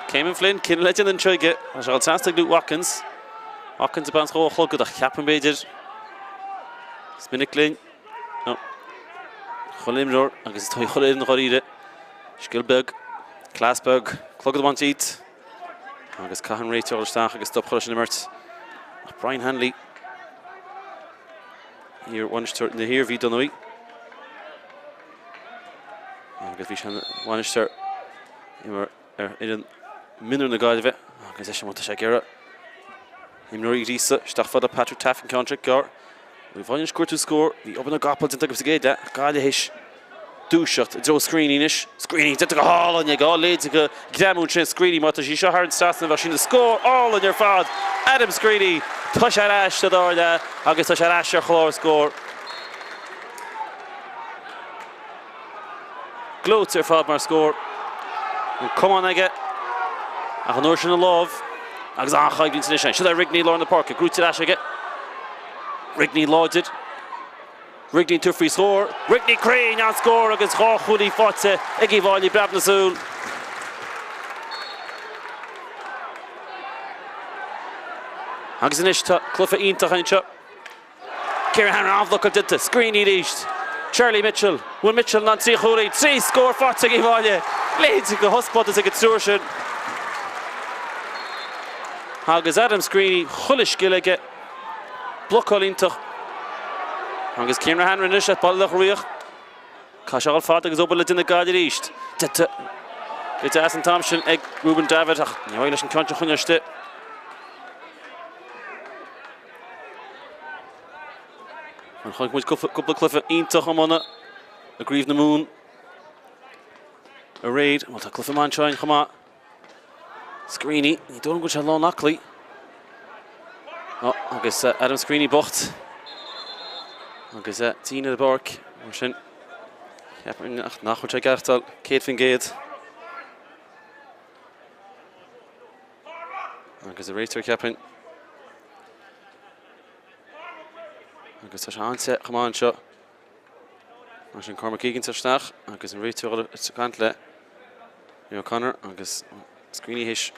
Céimean Flynn cin leideann an troige. A se gáil teasta glú Watkins. Watkins a ban cho chlogad a cheapan béidir. Sminnic Lynn. Cholimróir agus tá choléir na choíre. Skillbeg, Clasbeg, clogad bhaint iad. Agus caihan réiteoir isteach agus stop choir sin na Mert. Brian Hanley. Here Wanister na hir bhí donnaí. Agus bhí sin Wanister imar an minú na Galway bheith. Agus é sin mata sé gearra. Imróí rísa, isteach fad a Patrick Taffin contract gar. Bhí bhain scoir tú scór, bhí oban a gapal tenta go sa géide. Galway héis dúiseacht, Joe Screeny inis. Screeny tenta go hálan ag á léide go gdeamún sin Screeny mata sí seo thar an strasna bheith sin na scór álan ar fad. Adam Screeny, tá sé ais do dáda agus tá sé ais ar chlár scór. Glót ar fad mar scór. Cumán aige. Ach an uair sin na lábh. Agus anchaid glín sin sin. Siad a Rigney lár na Páirc, grúte ais aige. Rigney láidid. Rigney tú frí scór. Rigney Crane an scór agus rá chudaí fáte ag í bháilí brab na súl. Agus inis tá clufa ionintach anseo. Ciaran Hanrahan anbhlach duta. Screeny ríist. Charlie Mitchell. Will Mitchell ná trí chudaí. Trí scór fáte ag í bháile. Léide go hospátas ag go trúir sin. Agus Adam Screeny chulis gilige. Blocail ionintach. Agus Ciaran Hanrahan inis at ballach rioch. Cá seáil fad agus obair le duine Galway ríist. Gite as an Thompson ag Ruben David ach ní bhaile leis an ceantar chuneiste. An chuig muid cúpla clufa ítach Iomána a gríomh na mún a raid má tá clufa man seáin chumá Screeny ní dónn go se lá nachlaí agus Adam Screeny bocht agus tíine de Páirc mar sin nach chuir sé gartal céad fin géad agus a réitear ceapin agus tá sé ansa chumán seo mar sin Cormac Egan tasteach agus an réitear cant le O'Connor agus Screeny his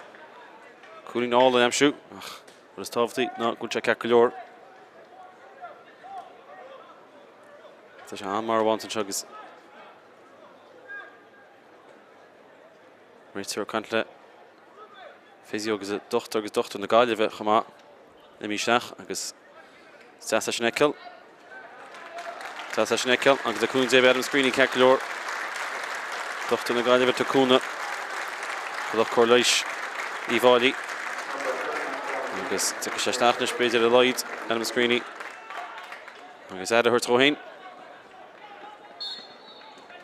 cooling all the amsú ach bud is tábhtaí ná go sé ceap go leor tá sé an mar bhaint an seo agus réitear cant le Fizio agus dochtar na Gaillimhe chumá na míiseach agus Tasa Schneckel agus a cún David Adam Screeny ceap go leor dochtar na Gaillimhe tá cúna Tulach Corleis Offaly agus tu sé steachnas beidir a leid Adam Screeny agus ad a thuir tróhain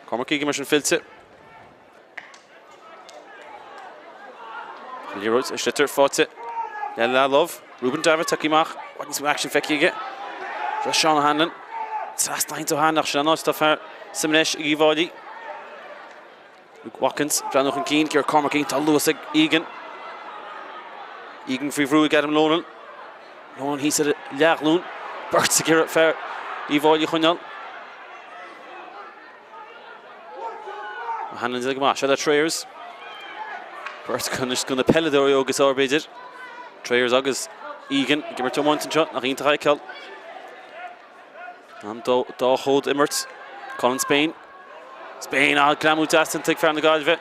Cormac Egan mar sin filte Leroy Schlitter fáte le love Ruben David takeíach wadn some action feiciige Just Sean Hanlon Tras daint ó hanach se ná fear simnéis i Offaly Luke Watkins Breathnach an cín gur Cormac Egan tá luas Egan Egan frí bhrú Adam Lonan Lonan hí sa leachlún Bert sa gur fear i Offaly chuineal Hanlon ag má se le Tráchtaire Bert gonna pelladóí agus ábéidir Tráchtaire agus Egan gimar tomáint an seo nach ionta haiceáil am dá chód immert Colin Spain a glamú dastan tuig fear na Gaillimhe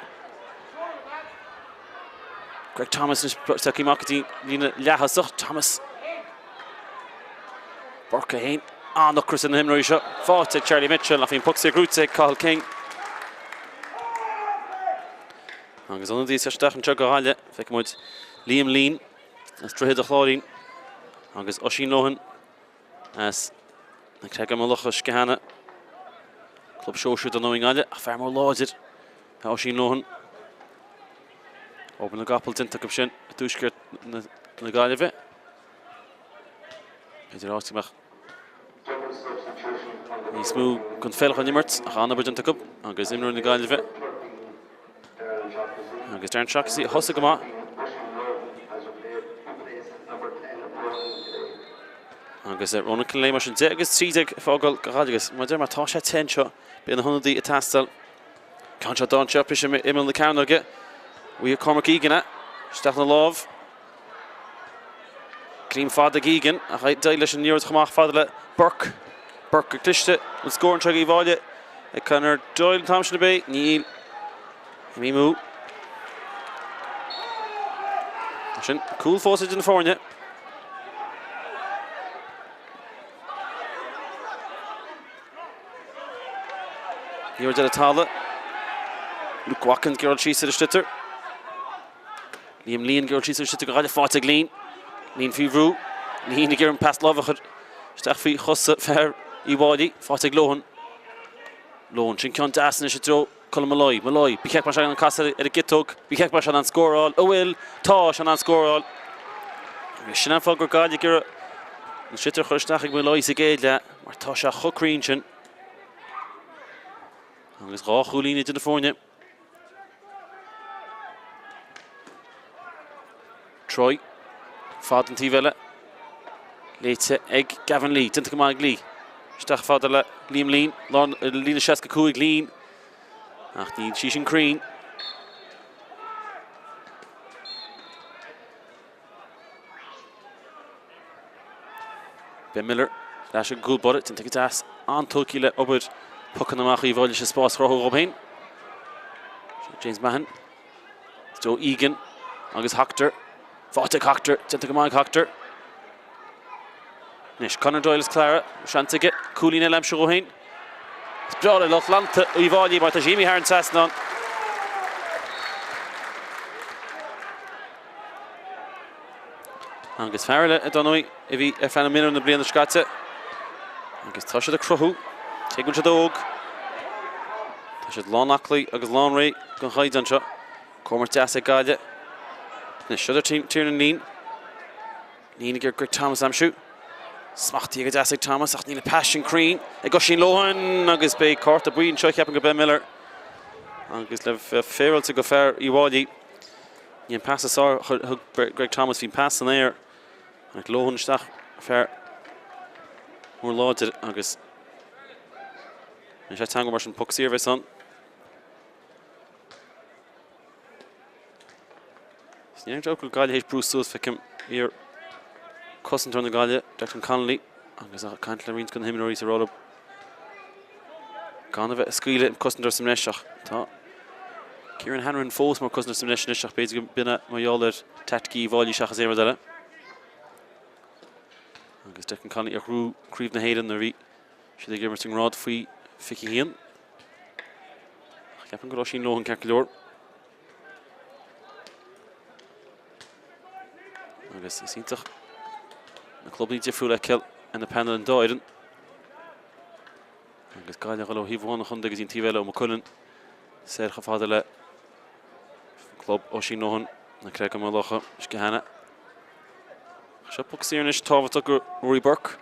Greg Thomas is takeíach lína leachasach Thomas Borca hain nachras an himráí seo fáte Charlie Mitchell nach hín pucsa grúte Cathal King agus an dí steach an seo go háile feic muid Liam Lean as trúhéad a chláirín agus Oisín Lohan as na creag am lochas gehanna club seoisiú don nóing aile a fear mór láidir a Oisín Lohan Oban na gapal dinta go sin a dúsgurt na Gaillimhe idir áitiach ní smú gon féilech an immert a chána dinta go agus imrú na Gaillimhe agus Darren Shaughnessy hosa go má agus Ronan can lé mar sin 10 agus 30 fágáil goráidegus mar mar tá sé 10 seo bí na honnaí a tastal Can se dáin seo is imil na ceannaige Bhui Cormac Egan steach na lámh Grím fád ag Egan a chaid dail leis an níorad chumach fád le Burke go cliste an scór an treag i Offaly ag chunar Doyle an tamsin na bé níl mí mú sin cool fósaid in fórne níor de talla Luke Watkins gur síos a stitter Liam Lean gur síos a stitter go ráile fáte Lean fí bhrú Lean gur an past lábhachar steach fí chosa fear i Offaly fáte Lohan sin ceann dasan is dro Colin Malloy bí ceap mar an casa ar a gitóg bí ceap mar an scóráil ó bhfuil tá an scóráil sin an fágur gáile gur an sitar chuisteach ag Malloy sa géile mar tá se chocrín sin agus rá chúlíní in na fórne Troy fád an tíhile léite ag Gavin Lee dinta go ag Lee steach fád le Liam Lean lína 65 Lean ach ní sí sin crín Ben Miller leis an gúil bod dinta go tas an tulcí le obair pucan amach i Offaly se spás chrothú Robhain James Mahan Joe Egan agus Hachtar fáte Hachtar dinta go Hachtar Nis Conor Doyle is clara seantaige cúlína leim se Robhain Spreála le Lanta i Offaly mar tá Jimmy Harn tasnan agus fearle a donnaí a bhí ar fanna minú na bliana scate agus tá siad a Craobh teagann siad óg tá siad lánachlaí agus lánraí go chaid anseo Cormac deas gaile na siad tír na nín gur Greg Thomas amsú smachtaí go deas Thomas ach ní na passion cream ag go sin Lohan agus bé Cárta buin seo ceapan go Ben Miller agus le féirealte go fearr I bháilí ní an passas thug Greg Thomas hín pass an éir ag Lohan isteach fearr mór láidir agus sé teanga mar sin puck sír bheith san Sníar deoch go gaile hééis Bruce Suas fecim ar cosantar na gaile Declan Connolly agus a caiint le rins gon himnoirí sa róla gan a bheith scuile cosantar sa mnéiseach tá Kieran Hanran fós mar cosantar sa mnéiseach beidir go bine maiáir tetcí bháilí seachas éar deile agus Declan Connolly ar hrú críomh na héireann na bhí si ag gimmar ting rád faoi fici híon ceapan go sin Lohan ceac leor agus is ítach na clubí difriúil le ceil in na panel an dáireann agus gaile go le híomháinna chun agus íon tíbhéile ó McCullen séir go fáda le club ó sin Lohan na Craobh má locha is go hena se puck síarnis tábhata gur Rory Burke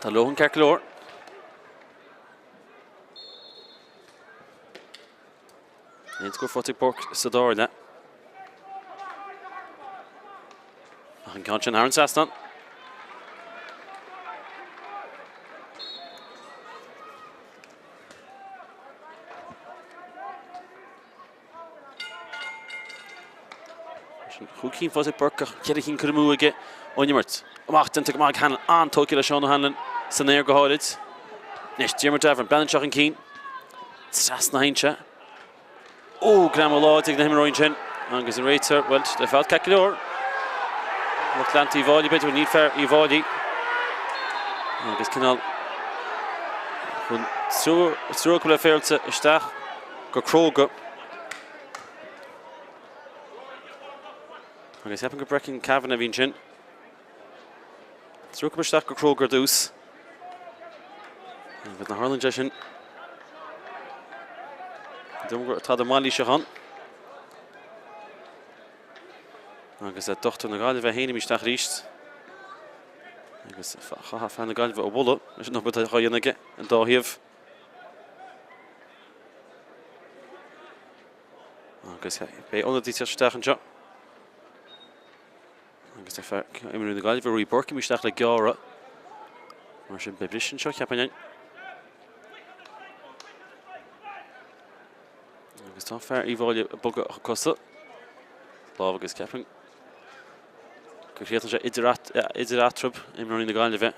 tá Lohan ceac leor Níos go fótig Burke sa dáir le ach an cáint sin Aaron Sastan Chú cín fótig Burke ach cead cín cruimú aige ónimart amach denta go mag Hanlon an tóci le Seán Hanlon san éir go háid Nes Jimmer Devon Beninseach an cín Sas na haintse ó gram ó láid ag na himróin sin agus an réitir well le fád ceac leor Atlanta I bháilí beidir ní fearr I bháilí agus cinál chun trúr go le féilte isteach go Craobh agus heapan go brecinn Cavan a bhín sin trúr go isteach go Craobh dús na Hurling de sin tá a máilí se han agus a dochtú na gaile bheith héanaim isteach ríist agus chaá fan na gaile bheith ó bula leis nó bud a chaionnaige an dáthaíomh agus bé ónadí teasteach an seo agus imú na gaile bheith Rory Burke isteach le geara mar sin be brisin seo ceapain agus tá fearr I bháile bogad a cosa láb agus ceapan go réaltan sé idir atrab imí na gaile bheith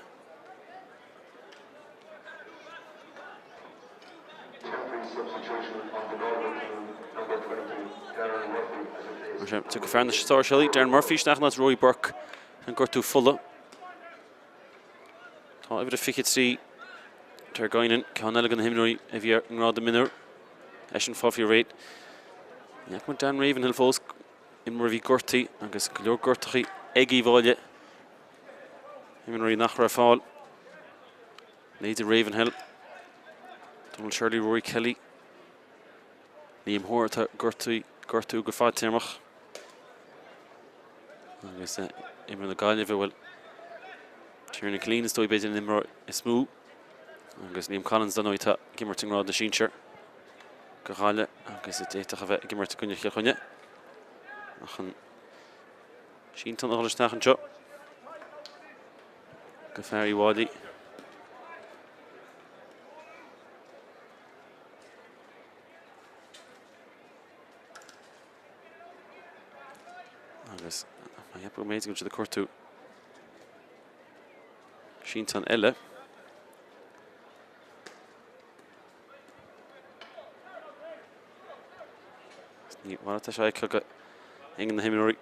tu go fearr na Star Shelley Darren Murphy isteach na Rory Burke an gurtú fulla tá a bhid a fichiid trí tar gaiinean ceann eile an himnoirí a bhí an rád a minúr leis an fáfií réit Neach mar Dan Ravenhill fós imar bhí gortaí agus go leor gortaí ag I bháile imar nach ra fáil Lady Ravenhill Donald Shirley Rory Kelly ní Mhór tá gortaí gortú go fáid téamach agus imar na gaile bhfuil tíir na clean is dói beidir imar is smú agus níam Collins don tá gimmart an rád na sínsir go cháile agus a déiteach a bheith gimmart cúne chuine ach an síntan áilisteach an seo go fearr I bháilí agus mai heap go méid go de cuatú síntan eile ní mar tá sé go ingin na himnoirí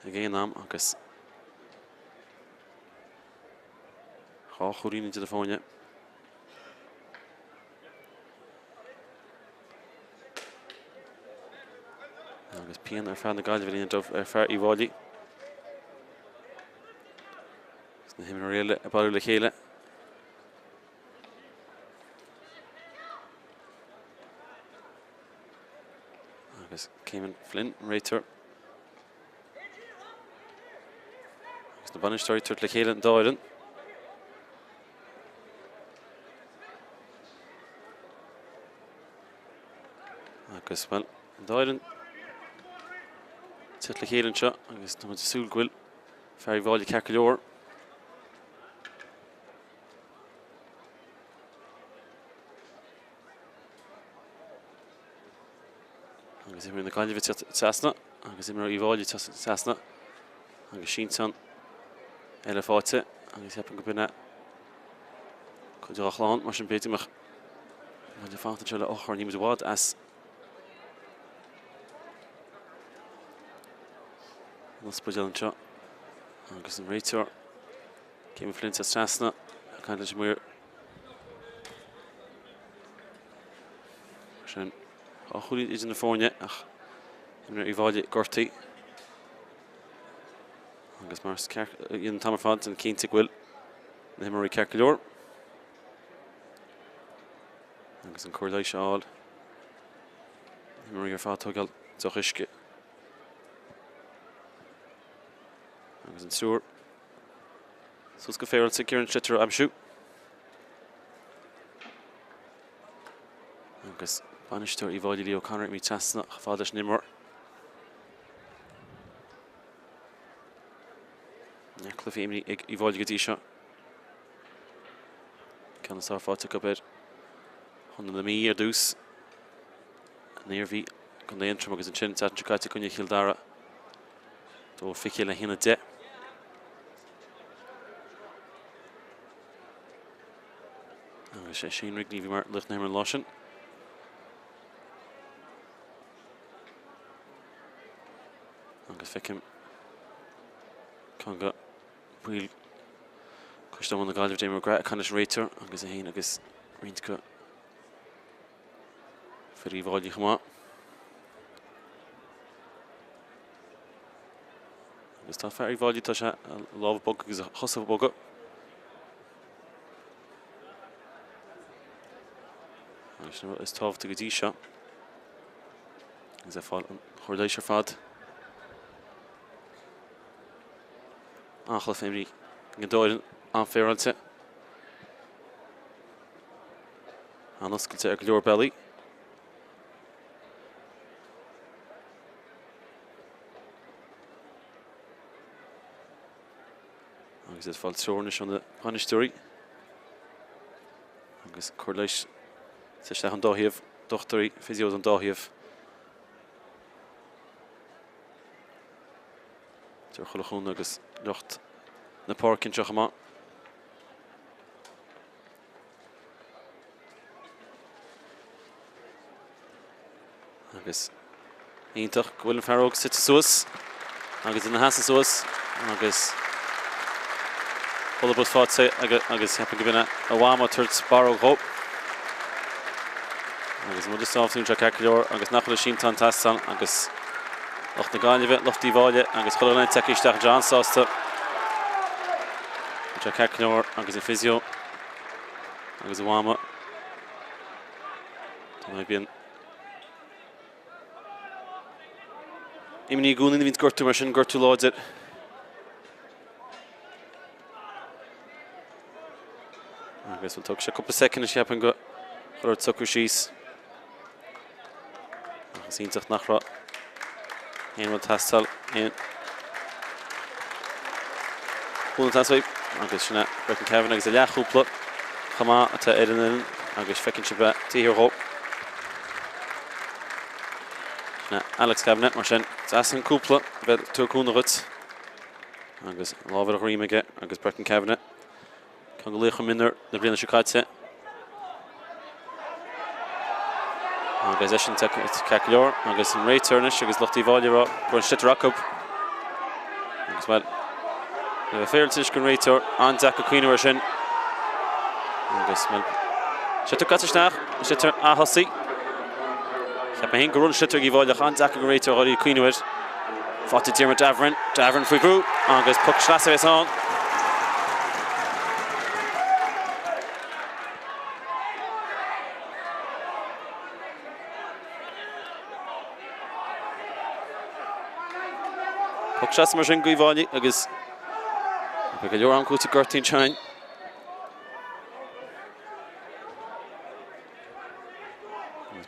a géanam agus chá choín telefóne agus pean ar fear na gaile bhíon ar fearr I bháilí na him réile a ball le chéile. Agus Céimean Flynn réitear. Agus na banistóir tuairt le chéile an dáireann. Agus well an dáireann tuairt le chéile anseo agus tá muid súil ghuiil fearr bháile cearc leor. Agus imar na Galway tasna, agus imar I bháile tasna, agus Shinton eile fáte, agus heapan go bine chuideach lán mar sin béitimach mar de fáta se le ochar ní muid bhád as nas buideal anseo agus an réitear Céimean Flynn tasna a caint leis muir sin á chuúlaí idir na fórne ach imar I bháile gortaí agus mar íon tamar fad an cínta ghuiil na himar I cearc leor agus an cuairlaigh seáil himar ar fad tugáil do uisce agus an súr sus go féil sa Kieran Schlitter amsú agus banistóir I bháile Leo Conrick mí tasna a fáidir nimar Clufí imní I bháile go dtí seo ceanna sá fáte go beir chun na mí ar dús néarbhí chun éontram agus an sin tatan caite chunne chiildara dó fiche le hína de agus sé sin rig ní bhí mar lucht na himar láisin agus ficim Conga bhfuil chuiste na Galway déimar gra a canis réitear agus a héin agus riint go for I bháile chumá agus tá fearr I bháile tá sé lámh bog agus a chosamh boga agus is tábhta go dtí seo agus a fáil an chuirléis ar fad Achlah imrí an dáireann an féralte an oscailte ar go leor bealaí agus is fáil teornis an na banistóirí agus chuirléis sa steach an dáthaíomh dochtarí physios an dáthaíomh Tuair chulachún agus lecht na Páirc in Tráchtaire agus ionintach go bhfuil an fearóg site suas agus in na heasa suas agus Bud fáte agus heapan go bine Iomána tuairt baróg Craobh agus mud is sábhtún tre cearc leor agus nach chuil Shinton tasna agus Locht na Galway, locht I bháile agus choláin teicisteach John sásta tre cearc leor agus I physio agus Iomána Tá mai bíon imní gúnaí vín gortú mar sin gortú láidir agus bhfuil tug sé cúpla second is heapan go chuir tucú síos agus ionintach nach rá Éon bhfuil tastal éon bhúna tasfaid agus sinna Breithnach Kevin agus a leachúpla chamá atá éireann agus fecinn si be tíhir Craobh na Alex Cabinet mar sin tasan cúpla bheith tuaircúna rut agus lábhar a riimiige agus Breithnach Cabinet Can go léocha minar na bbliana siúcaite agus é sin cearc leor agus an réitearnis agus luchtaí bháile rá gur an Schlitter agus bhfuil na féiltis gon réitear an deach a cuioine mar sin agus bhfuil Schlitter caiteisneach Schlitter a thosaí Ceap a hén go rún Schlitter í bháileach an deach gon réitear áí cuioine fáte Diarmaid Davern faoi grú agus puc sleasa bheits an Puck shots mar sin Guivani agus go leor an cúta Gertín Tein.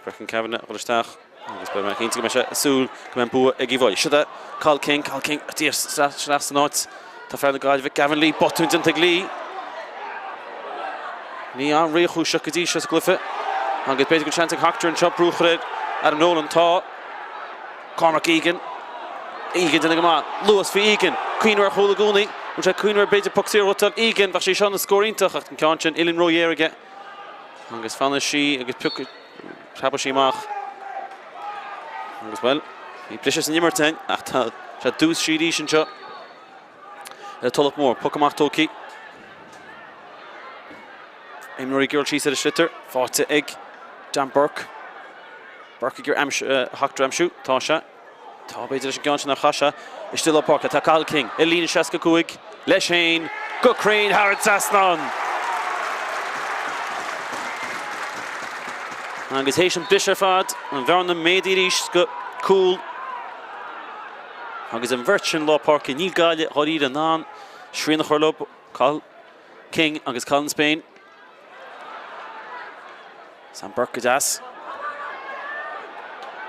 Brechan Cavanagh Wolisteach agus be mar cínta go me se súl go men bua ag Guivani. Siada Carl King tír slas náit tá fear na gáid bheith Gavin Lee botún dinta Lee. Ní an réchú se go dtí se glufa agus beidir go seanta Hachtar an chop brúchred Adam Nolan tá Cormac Egan duna go má Lewis fi Egan Cuinar ar chola gúnaí an se Cuinar beidir puck tír rotal Egan bach sé sean na scóírintach ach an ceantin Ilin Royer aige agus fanna sí agus puck trapa sí mach agus well í brisas an nimmertein ach tá se dús sídí sin seo Tullamore puck amach tóki Imnorí girl cheese at a shitter fáte ag Dan Burke gur Hachtar amsú tá se tá beidir an ceantin nach chaise is still Páirc tá Carl King Lína Seaca Cúig Laighean go Crane Harrod Sasnan agus hééis an bisir fad an bhear na méadí ríis go cool agus an bhirt lá Páirc níl gáile choíad an ná srína chorlob Carl King agus Colin Spain Sam Burke das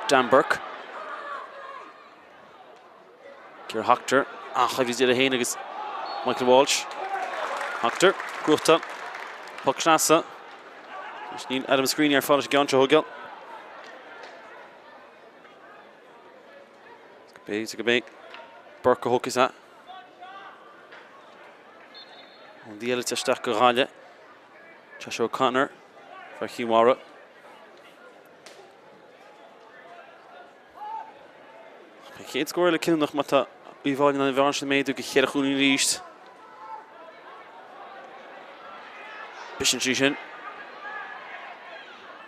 Dan Burke Ciar Hachtar chaibhís iad a héin agus Michael Walsh Hachtar Gruachta puck sneasa níl Adam Screen ar fáilis gan seogal go bé Burke a thugus an díal teisteach go gáile Tá seo Connor for Iomána Chéad scóir le cinnach má tá bhíháin an bhearn sin méadú go chéad a chuúní ríist Bisin trí sin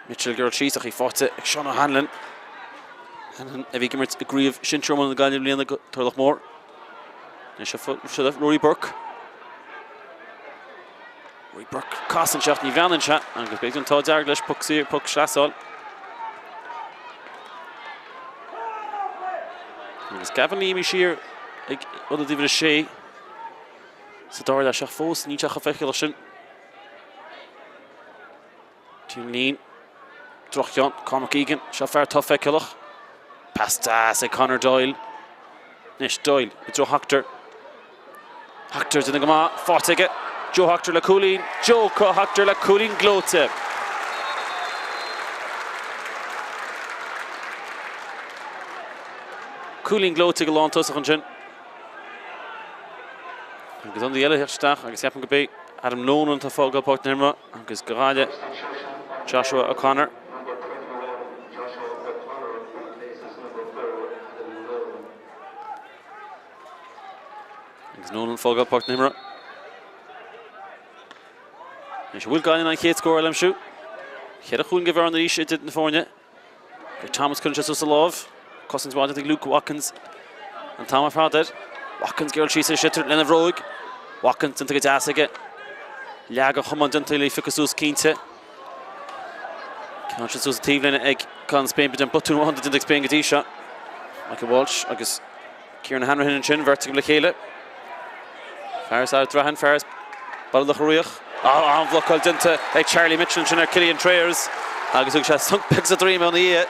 Mitchell girl cheese ach í fáte ag Sean O'Hanlon a bhí gimmert a gríomh sin tromán na gáile bliana Tullamore Né se Rory Burke Rory Burke cásanseach ní bheanan se agus beidir an tá dearg leis puck seasáil agus Gavin Lee mi siar ag oda díomh a sé Satharn leis seach fós ní teach a feiceil sin Tím Lín Drochjan, Cormac Egan, se fear tough feiceilach Pastas ag Conor Doyle Nis Doyle, Joe Hachtar Hachtar duna go má, fáte aige Joe Hachtar le Coolín, Joe Hachtar le Coolín glóte Coolín glóte go lántasach an sin agus an eile hirteach agus ceapan go bé Adam Nolan tá fágáil Páirc Nimra agus go ráide Joshua O'Connor agus Nolan fágáil Páirc Nimra Is bhfuil gáin an chéad scóir leim siú chéad a chuún go bhar an ríis i dit na fórne gur Thomas chun se sus a lámh cosins bhaide ag Luke Watkins an Táma Fráidir Watkins girl cheese a shitter lena bhróig Watkins inta go deas aige leag a chuman dinta le ficasús cínte Ceann se sús a tíomh lena ag Colin Spain bid an butún 100 dinta ag Spain go dtí seo Michael Walsh agus Kieran Hanrahan an sin bhirrta go le chéile Ferris out Drahan Ferris ball le chruíoch an bhlocail dinta ag Charlie Mitchell sin ar Cillian Trayers agus ug se sunk pigs a dream an í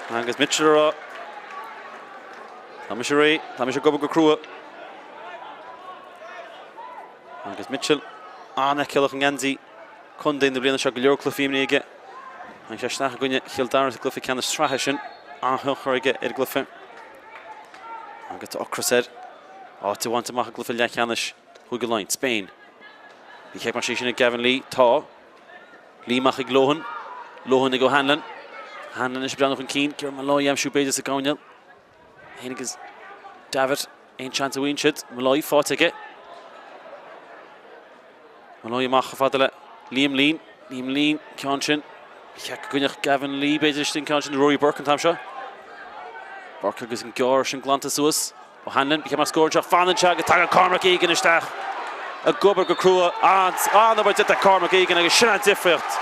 agus Mitchell rá Tá me sé gobar go crua agus Mitchell anna ceilech an Ganzi chun daon na bliana seo go leor clufiimní aige an sé sneach a gcuine chialdáir a glufi ceanna strathe sin anthchar aige ar glufi agus ocrasaid áta bhaint amach a glufi leithcheannis chuig go láin Spain bhí cheap mar sin ag Gavin Lee tá Líach ag Lohan ag O'Hanlon is breanach an cín gur Malloy amsú beidir sa gáineal Héanagus David ein chance a winshit Malloy fáte aige Malloy amach a fada le Liam Lean ceann sin cheap gcuineach Gavin Lee beidir sin ceann sin Rory Burke an tam seo Burke agus an gear sin glanta suas O'Hanlon bhí mar scóirteach fananse go tag a Cormac Egan isteach a gobar go crua an bhaid dit a Cormac Egan agus sin an difriocht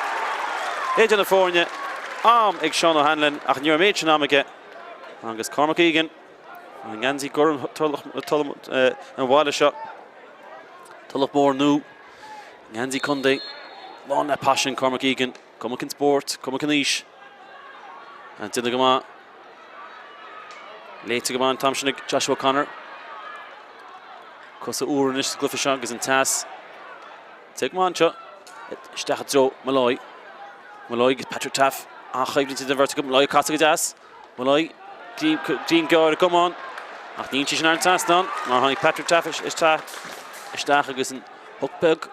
éidir na fórne ag Sean O'Hanlon ach níor méid sin am aige agus Cormac Egan Nganzi Gurren Tullamore and Wada shot. Tullamore new. Nganzi Kunde. Long that passion Cormac Egan. Cormac in Spórt. Cormac in Ish. And Iomána. Late to Iomána Thompson Joshua Connor. Cosa Uranish Glyphishon is in Tass. Take Mancha. Stachatzo Malloy. Malloy gets Patrick Taff. Chayb into the vertical. Malloy Costag Das. Malloy. Dean Gord come on. Ach Dean Chishan Tass down. Mar Patrick Taff is Stach is in Hookpeg.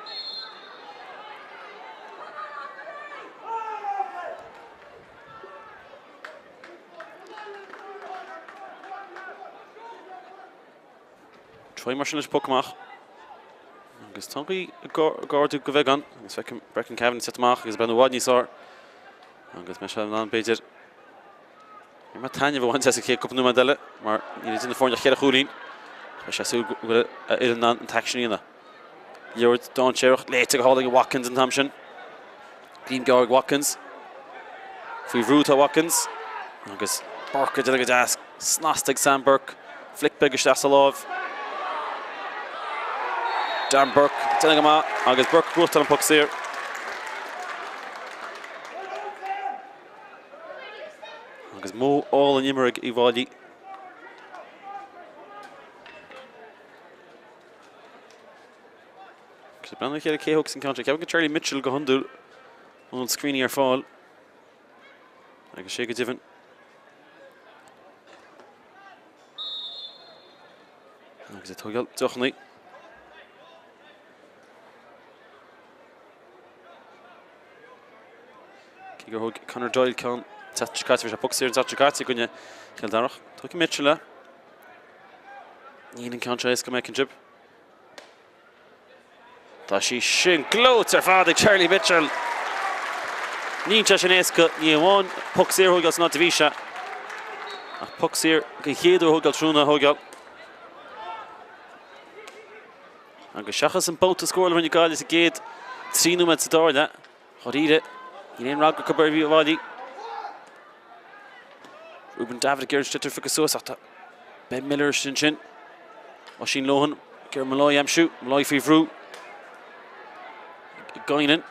Try Marshall's Pokemach. Agus Tongi Gordu Govegan. Agus Brecken Kevin Setmach. Agus Ben Wadney Sar. Agus Michelle Nan Bejer. Maar Tanya wil want as ek op nummer delle, maar hier is in de vorige keer goed in. Als je zo in een taxi in. Je wordt Don Cherach later holding Watkins en Thompson. Dean Georg Watkins. Voor Ruta Watkins. Agus Burke dele gas. Snastig Sam Burke. Flick bigger Stasselov. Dan Burke telling him out. Agus Burke growth on pucks here. Agus Mo all in Immerig Ivali. Because Brandon had a K-Hooks in contract. Kevin Charlie Mitchell go handle on screen here fall. I can shake it different. Agus a tugel Duchny. Kiger Connor Doyle can Tráchtaire a puck here Tráchtaire gunne Kildarach. Tuki Mitchell. Níl contrast come making jib. Tá sí sin glót father Charlie Mitchell. Níl Chashineska ní one puck here hogas not divisha. A puck here go héidir hogal trúna hogal. Agus Shachas an boat to score when you got is a gate 3 minutes to door that. Chodide. Ian Ragga Kabervi Vadi. Ruben David Gerstetter for Kasosata. Ben Miller Shinchin. Oshin Lohan. Ger Malloy Amshu. Malloy Fivru. Goinen.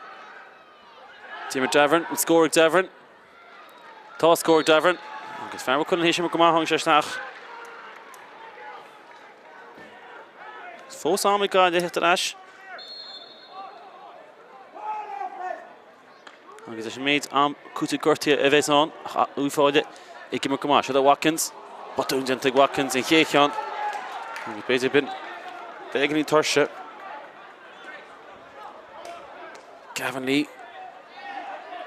Timmer Davern. Will score Davern. Toss score Davern. Agus Farmer couldn't hit him come on Shashnach. Four Sami guy they hit the Ash. Agus is made Kutu Gortia Eveson. We found it. Ikim Kamash. The Watkins. Bottoons and take Watkins and Heikon. And basically been begging Torsha. Gavin Lee.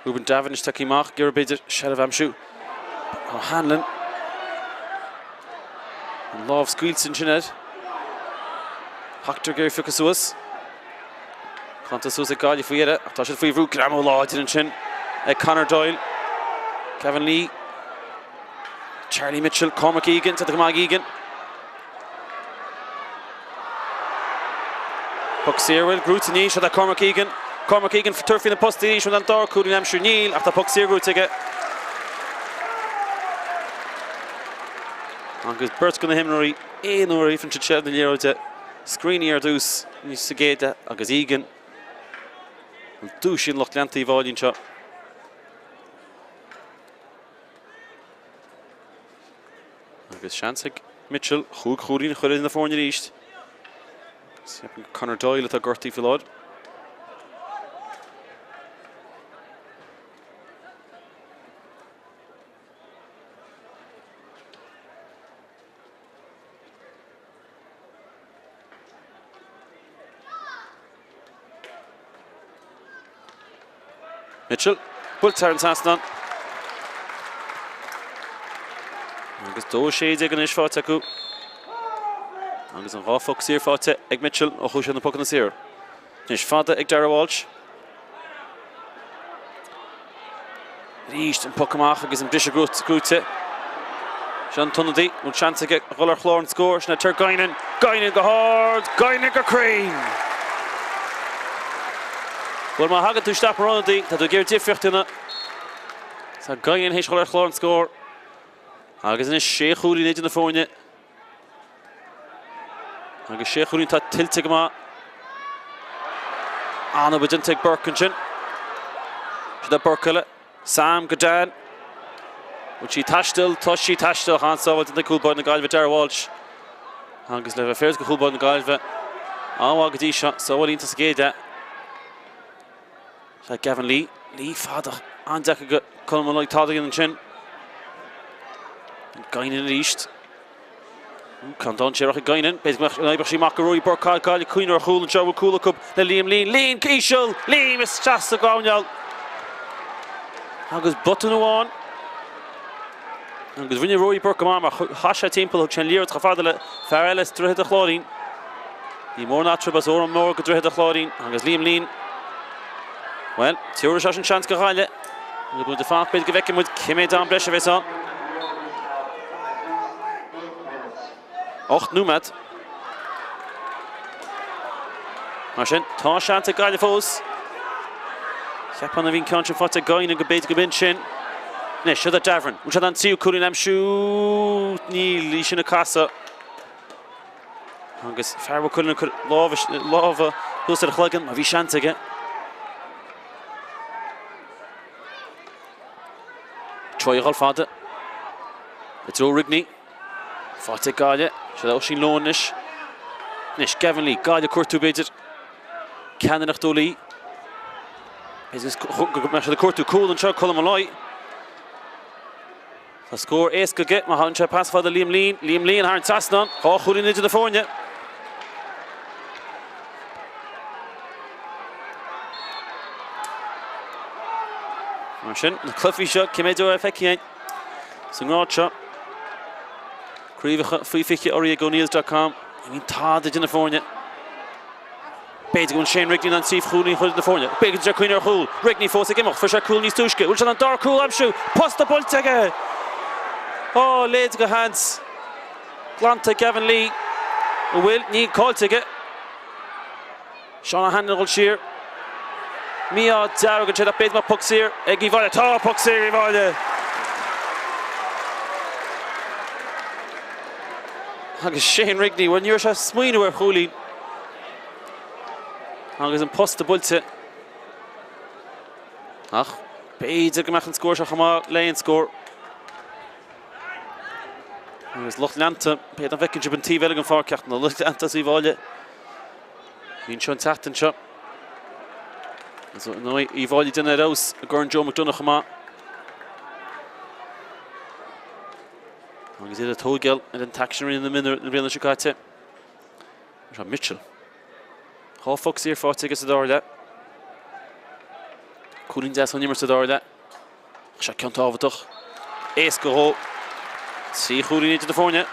Ruben Davin is taking mark. Gerabid Shadav Amshu. Hanlon. And Love Squeals in Jeanette. Hector Gary Fukasus. Contasus a guy if we had it. I thought if we root Gramo Law didn't chin. Connor Doyle. Kevin Lee. Charlie Mitchell. Cormac Egan to the Cormac Egan. Puck Searwell. Groot and Nish at Cormac Egan. Cormac Egan for turf in the post. Nish with Antor. Cooling Amshire Neil after Puck Searwell ticket. Angus Bert's going to him Nori. Nori from Chelsea Euro to screen here dus needs to get that Angus Egan. Douche in Lochlanty volume shot. Agus Shansig Mitchell, Hug Chudin, Chud in the phone east. Connor Doyle at a Gertie Filod. Mitchell, Bull Terrence Hasnan. Agus dó shades ag an is fáte acu. Agus an rá foc sír fáte ag Mitchell ó chúis an na puck na sír. Nis fáte ag Dara Walsh. Ríist an puck amach agus an brisha grúte. Sean Tunnedy, un chance ag roller chlór an scór, sna tur Goinen. Goinen go hard, Goinen go cream. Wel mae hagad dwi'n stap ar ydy, ta dwi'n gyr diffycht yna. Sa Goinen heis roller chlór an scór. Agus yn y sé chwri neud yn y ffónne. agus sé chuúinn tá tiltte go má anna bud take Burkinson the Burkle Sam Gadan which he tashdil Toshi tashdil han sábhailt in the cool boy na Galway Dar Walsh agus le affairs go cool boy na Galway ágadí seo sábhailt ínta sa géide sa Gavin Lee fada an decha go colm like tádaí an sin gainin ríist Canton Cherach Gainen, Basically Macaroni Burkhardt, Gali Queen or Hull and Joe Cooler Cup, the Liam Lean, Keishel, Liam is just the Gawnal. Agus button on. Agus Vinny Roy Burkamama, Hasha Temple, Chenlier, Trafadale, Farelis, Drehed the Chlorine. The more natural was or more Drehed the Chlorine, Agus Liam Lean. Well, Tiurish and Chance Garale. The good defense bit Gaveckim with Kimme down Breshevis. 8 númad. Mar sin tá seanta gaiile fós. Cheapan a bhín ceann sin fáte gain an go béid go bin sin. Nes siad a Davern. Ús an tíú cúrin am siú ní lí sin na casa. Agus fearbh cúrin lábha hús ar chlugan a bhí seanta aige. Troighal fada. It's all Rigney. Fáte gaiile. Should I see Lonish? Nish Gavin Lee, Galia Kurtu Bidget, Cananach Dolly. Is this the Kurtu cool and Chuck Columaloy? The score is good get my hunch pass for the Liam Lean, Harn Sasnon, oh, holding into the phone yet. Martian, the Cliffy shot, Kimedo Effecti. Singard shot. Craobh Fuifiche Iomána.com. I mean, Todd in the phone. Beidig going Shane Rigney and Steve Cooley in the phone. Beidig to Queen or Hull. Rigney force again off for Cooley Stushke. Which on dark cool I'm shoe. Post the ball tagger. Oh, ladies go hands. Glanta Gavin Lee. Will need call ticket. Sean Handel Shear. Mia Darrow to that bait my pucks here. Eggy Violet. Oh, pucks here, Violet. Agus Shane Rigney, when you're just smuoine ar Cooley. Agus an post the bulte. Ach, beidir go mechan score seach má Laighean score. Agus Loch Lanta, beidir an fecinn an tí veilg an fárceacht na Loch Lanta sí bháile. Hín seo an teachtain seo. So no I bháile duna rás a gurn Joe McDonagh má. Agus iad a tógel and then taxing in the minute in Breathnach Chicago. Mitchell. Há fox here fáte agus a dáir le. Cúlín des an nimmer sa dáir le. Se ceann tábhaach. Éas go hó. Sí chúlín into the phone.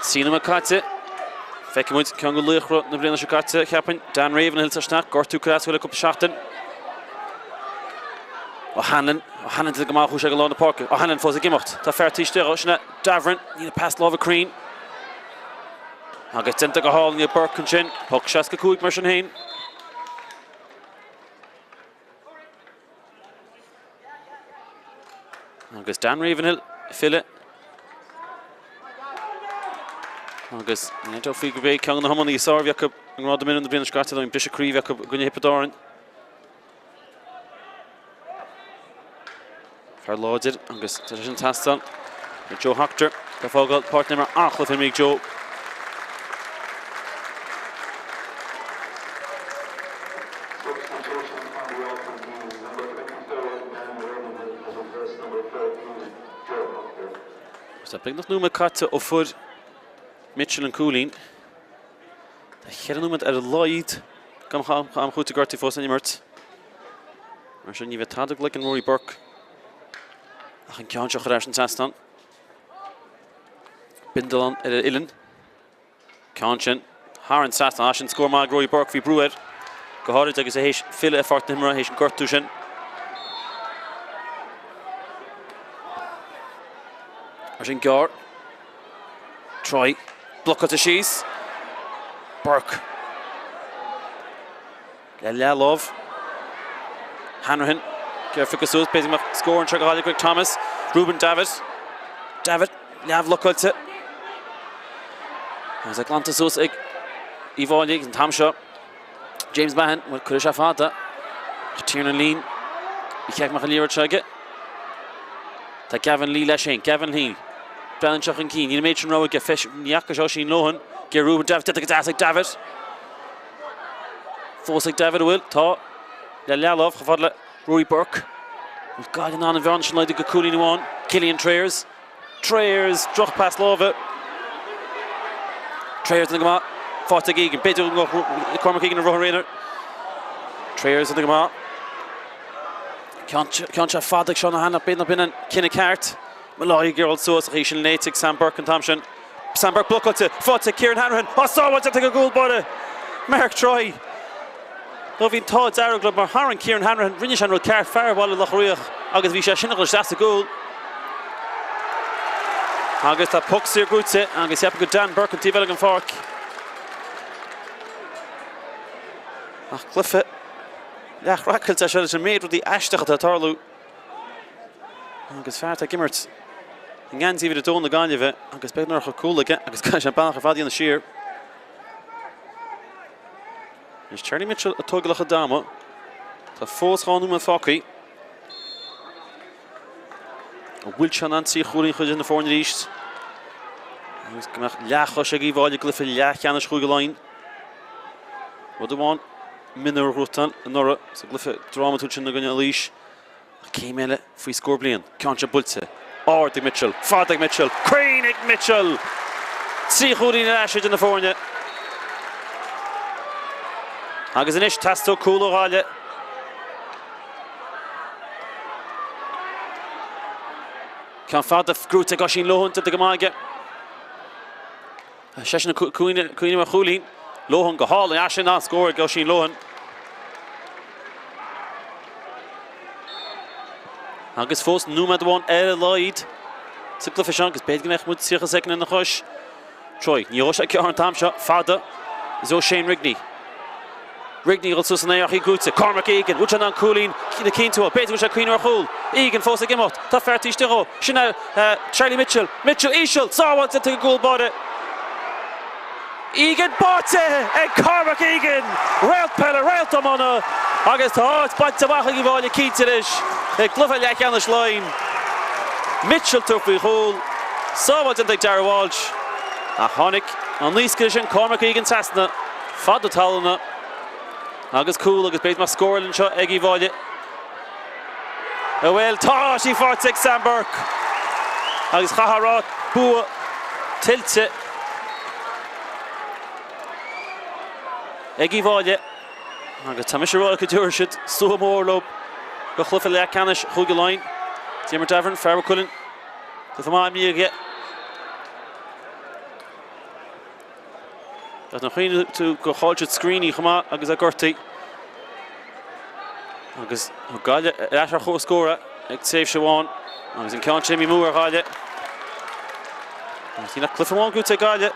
Sína Macate. Feice muid ceann go luachra na Breathnach Chicago cheapan. Dan Ravenhill tasnach. Gortú Cras with a cup of seachtain. O'Hanlon to the Gamach who shall go on the park. O'Hanlon for the Gimocht. Ta fair tish there. Oshna Davern need a pass love a Crean. I'll get sent to go hall near Burkinchin. Puck Shaska Kuik Mershon Hain. I'll get Dan Ravenhill. Fill it. I'll get Neto Figure Bay. Kang the Hummoney Sarviak. And Rod the Min in the Breathnach Chicago. And Bishop Creevak. Gunya Hippodoran. Fair loaded, Angus Tradition Taston, Joe Hoctor, the Fogel, partner Archliffe and Meek Joe. So big enough number cut to Offaly, Mitchell and Cooley. The head number at a light. Come goed to Gertie Foss and Immert. Marshall, you've a Taduk like and Rory Burke. I think Chonchúir an Satharn. Bindalan Illan. Chonchúir. Harn Satharn. Ashen score mag Rory Burke fi Brewer. Goharid agus a heish fille effort nimmer heish Gortushin. Ashen Gar. Troy. Block at the shees. Burke. Love. Hanrahan. Gerficus, basically score and Chagall, quick Thomas. Ruben David. Lav look at it. As a Glanta sus ag Iomána and Tamsha. James Mahan with Curisha Fata. Tiernan Lean. Ikek Machalira Chugget. Ta Gavin Lee Lashane. Gavin Lee. Brennan Chuchan Keen. You made Row get fish Yakashoshin Lohan. Get Ruben David Titagasik David. Fosik David will. Ta. Lelov. Hafadla. Rory Burke. We've got an on and Varnish like the Gakuli one. Killian Trayers. Trayers. Drop past Lova. Trayers in the Gama. Fought to Geegan. Bid to Cormac Geegan and Rohan Rainer. Trayers in the Gama. Can't Fadik Sean Hanna been up in and Kinnecart. Malloy girl Source Haitian Natic Sam Burke and Thompson. Sam Burke block to fought to Kieran Hanrahan. Oh, so wants to take a goal by Mark Troy. Loving Todd Zarrow Club Haran Kieran Hanrahan. Rinish and Car Farwell in Lochruach. August Visha Shinagles, that's a goal. August that puck Sir Gutze. August Yappa Dan Burke and T-Velligan Fork. Clifford. Ja, Rackels as well as made with the Ashtach at Tarlu. Agus Farta Gimmert. And Gans even the Don the Ganjeve. Agus Bednar cool again. Agus Kash and Banach Vadi on the sheer. There's Charlie Mitchell a Togalach Dama. The fourth Hanum and Focky. A Wilchan Nancy Hurling in the foreign east. He's going to Lachoshagi Valley Clifford Laighean Hurling. What do you want? Minor Rutan and Nora, so Glyph drama to Chin Nagana Leash. Came in it, free score Blian, Concha Bulce, Artie Mitchell, Fadig Mitchell, Crainig Mitchell, See Hoodie Ashid in the Fornia. Agazanish Tasto Kulo Rale. Can Fada Gruta Goshin Lohan to the Gamaga. Shashin Queen Mahulin. Lohan go hall and Ashen not score Goshin Lohan. Agus Fos Numad one Lloyd. Simplification is Bedgnech with Sir second in the hush. Troy, Nyosha Karen Tamsha, Fada, Zo Shane Rigney. Rigney also Snayachi Gutze, Cormac Egan, Wuchanan Coolin, the Keen to a bait which a Queen or Hole. Egan Fosa Gimot, Taferti Stiro, Chanel, Charlie Mitchell, Mitchell Ishel, saw wants to take a goal body. Egan Botte and Cormac Egan, Rail Pella, Rail Tomona, August Hart, but Tabaka Givalli Keatilish, a Gluffa Yakanish line. Mitchell took the hole, saw what's in the Dara Walsh. A Honig, on Lee Skishin, Cormac Egan Sassna, Fada Talana, August Cool, August Bates score and shot Eggy Volley. Well, Toshi for 6 Sam Burke. August Haharat, Bua, tilts it. Eggy Volley. August Tamishara Coutureshit, Tullamore Lope, Gochluffa Leakanish, Hugaline, Timmer Tavern, Farrell Cullen, the Famami again. There's no Queen to go hold it screeny, Hama, Agus a Gertie. Agus Galia, Asher Ho scorer, save Shawan, Agus in Count Jimmy Moore, Galia. I've seen a Clifford one good to Galia.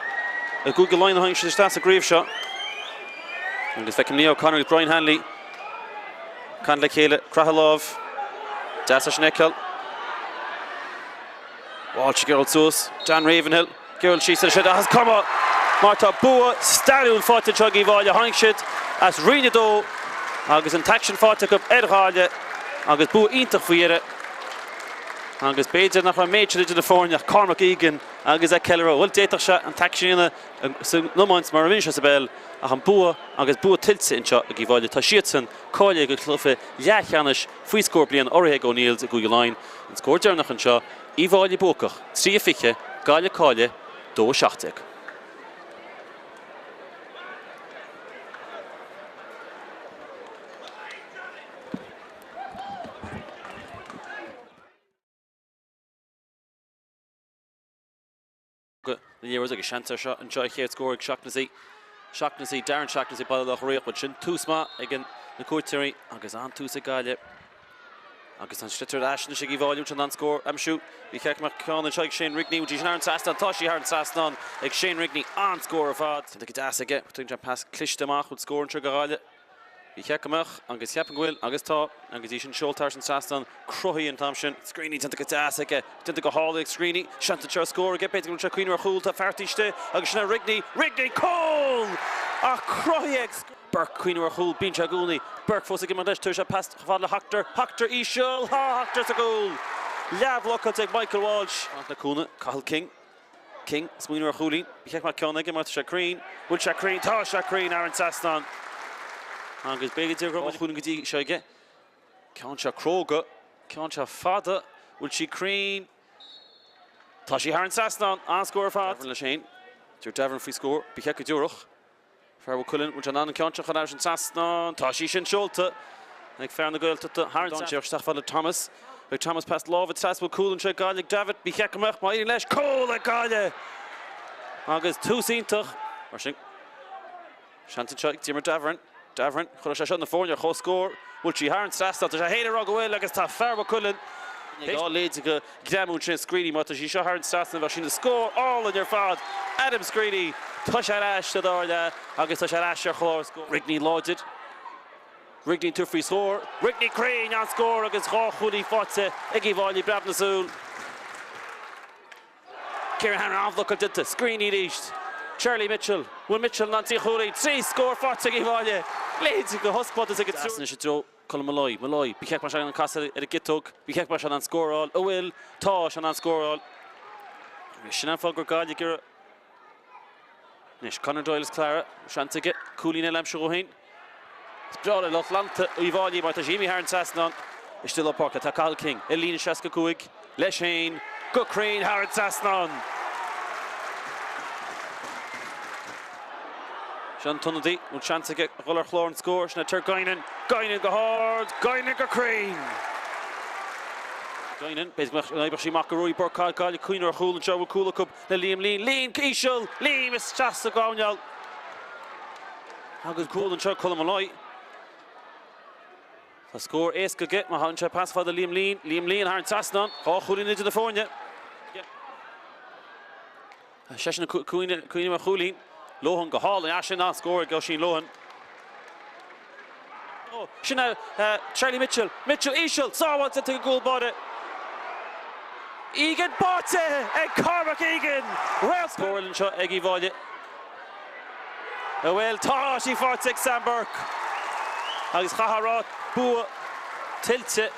A good line behind the stats, a grave shot. And this second Leo Connor with Brian Hanley. Conley Kayla, Krahalov, Dasa Schnekel. Walsh Gerald Sus, John Ravenhill, Gerald Sheesa has come up. Marta Bua, Stallion fought to Chuggy Valia, Hangshit, as Rina Do, August and Taction fought to Cup Edhalia, August Bua interfere, August Bader nach a major to the Fornia, Cormac Egan, August a Keller, well data shot and Taction in a no months Maravinsha Sabel, Aham Bua, August Bua tilts in shot, Givalia Tashitson, Collier, Cluffe, Yachanish, Free Scorpion, Oreg O'Neill's a good line, and scored Jernach and Shaw, Evalia Bokach, Tria Fiche, Galia Collier, Do Shachtek. The year was like a Shanta shot and Joy here scoring Shaughnessy, Darren Shaughnessy by the Lochreach, but Shin Tusma again the Courtieri, August on Tusa Galia, August on Schlitter Ashton, Shiggy Volume, and on score, Shoot, Vikak McCon and Shike Shane Rigney, which is Aaron Saston, Toshi Aaron Saston, like Shane Rigney on score of Ad, the Gadas again, between Jam Pass, Klish Demach would score and Trigger Galia, Bícheacamach agus ceapan agus tá agus í sin seoltar an Satharn croí an tamsin scríní tanta go deasaige tanta go hálaigh scríní seanta tear scór ge beidir se cuioine ar chúlta fertíiste agus sinna Rigny cól a croíag Burke cuioine ar chúl bín se gúnaí Burke fós ag imar leis tuair se past chofád le Tráchtaire íseal Tráchtaire a gól leabhlocad ag Michael Walsh na cúna Cathal King smuoine ar chúlín bícheacamach ceanna ag marta se crín bhfuil se crín tá se crín ar an Satharn agus béidir go chuún go dtí seige ceann se Craobh ceann se fada bhfuil si crín tá sí ar an Satharn an scór fad le sin dúir Devon faoi scór bícheach go dúrach fear bhfuil cuileann bhfuil an ceann se chuir an Satharn tá sí sin seolta ag fear na gailta ar an Satharn fad le Thomas ag Thomas past lábh tras bhfuil cúlann se gáil ag David bícheacamach má leis cól a gáile agus túsíntach mar sin seantain se ag tímar Davern, chuir se na fórne cho scór, bhfuil si ar an strastal, tá sé héidir a go bhfuil agus tá fearba cuileann. Gá léide go gdeamún sin scríní má tá sí seo ar an strastal bhar sin na scór all in ar fad. Adam Screeny, tá sé eis do dáirde agus tá sé eis ar chlár scór. Rigny láidead. Rigny tú faoi scór. Rigny Crane an scór agus chá chudaí fáte ag í bháilí Breathnach. Kieran Hanna anfloch dinte, Screeny ríist. Charlie Mitchell, Will Mitchell nanti chóraí, trí scór fáte ag í bháile. Léide go hospád is ag trúna sé dro Colm Malloy, bícheach mar an casa ar a gitóg, bícheach mar an scóráil, ó bhfuil tá an scóráil. Sin an fágur gáide gur Nis Conor Doyle is clara, seantaige, cúlína lemse go hain. Sbrála loch lanta í bháilí mar tá Jimmy ar an Satharn is still apácha tá Cathal King, lína 65, leis hain, go Crane ar an Satharn. Sean Tunnedy, will chance to get Roller Chlorn scores. Now Tur Guinan go hard, Guinan go Crane. Guinan, basically, she Macarui, Burkhardt, Gali, Queen or Hool, and Joe Cooler Cup, the Liam Lean, Keishel, Liam is just a Gawnal. How good cool and Chuck Colm Malloy. The score is good get my hunch pass for the Liam Lean, Harren Satharn, oh, Hoolin into the phone yet. Session Queen of Hoolin. Lohan go hall and Ashin on score go Sheen Lohan. Oh, Shina Charlie Mitchell Ishel saw what's to take a goal body. Egan Bote and Cárthach Egan. Well scored and shot Eggy Volje. Well Tashi for Sam Burke. Agus Chaharot Bua Tilte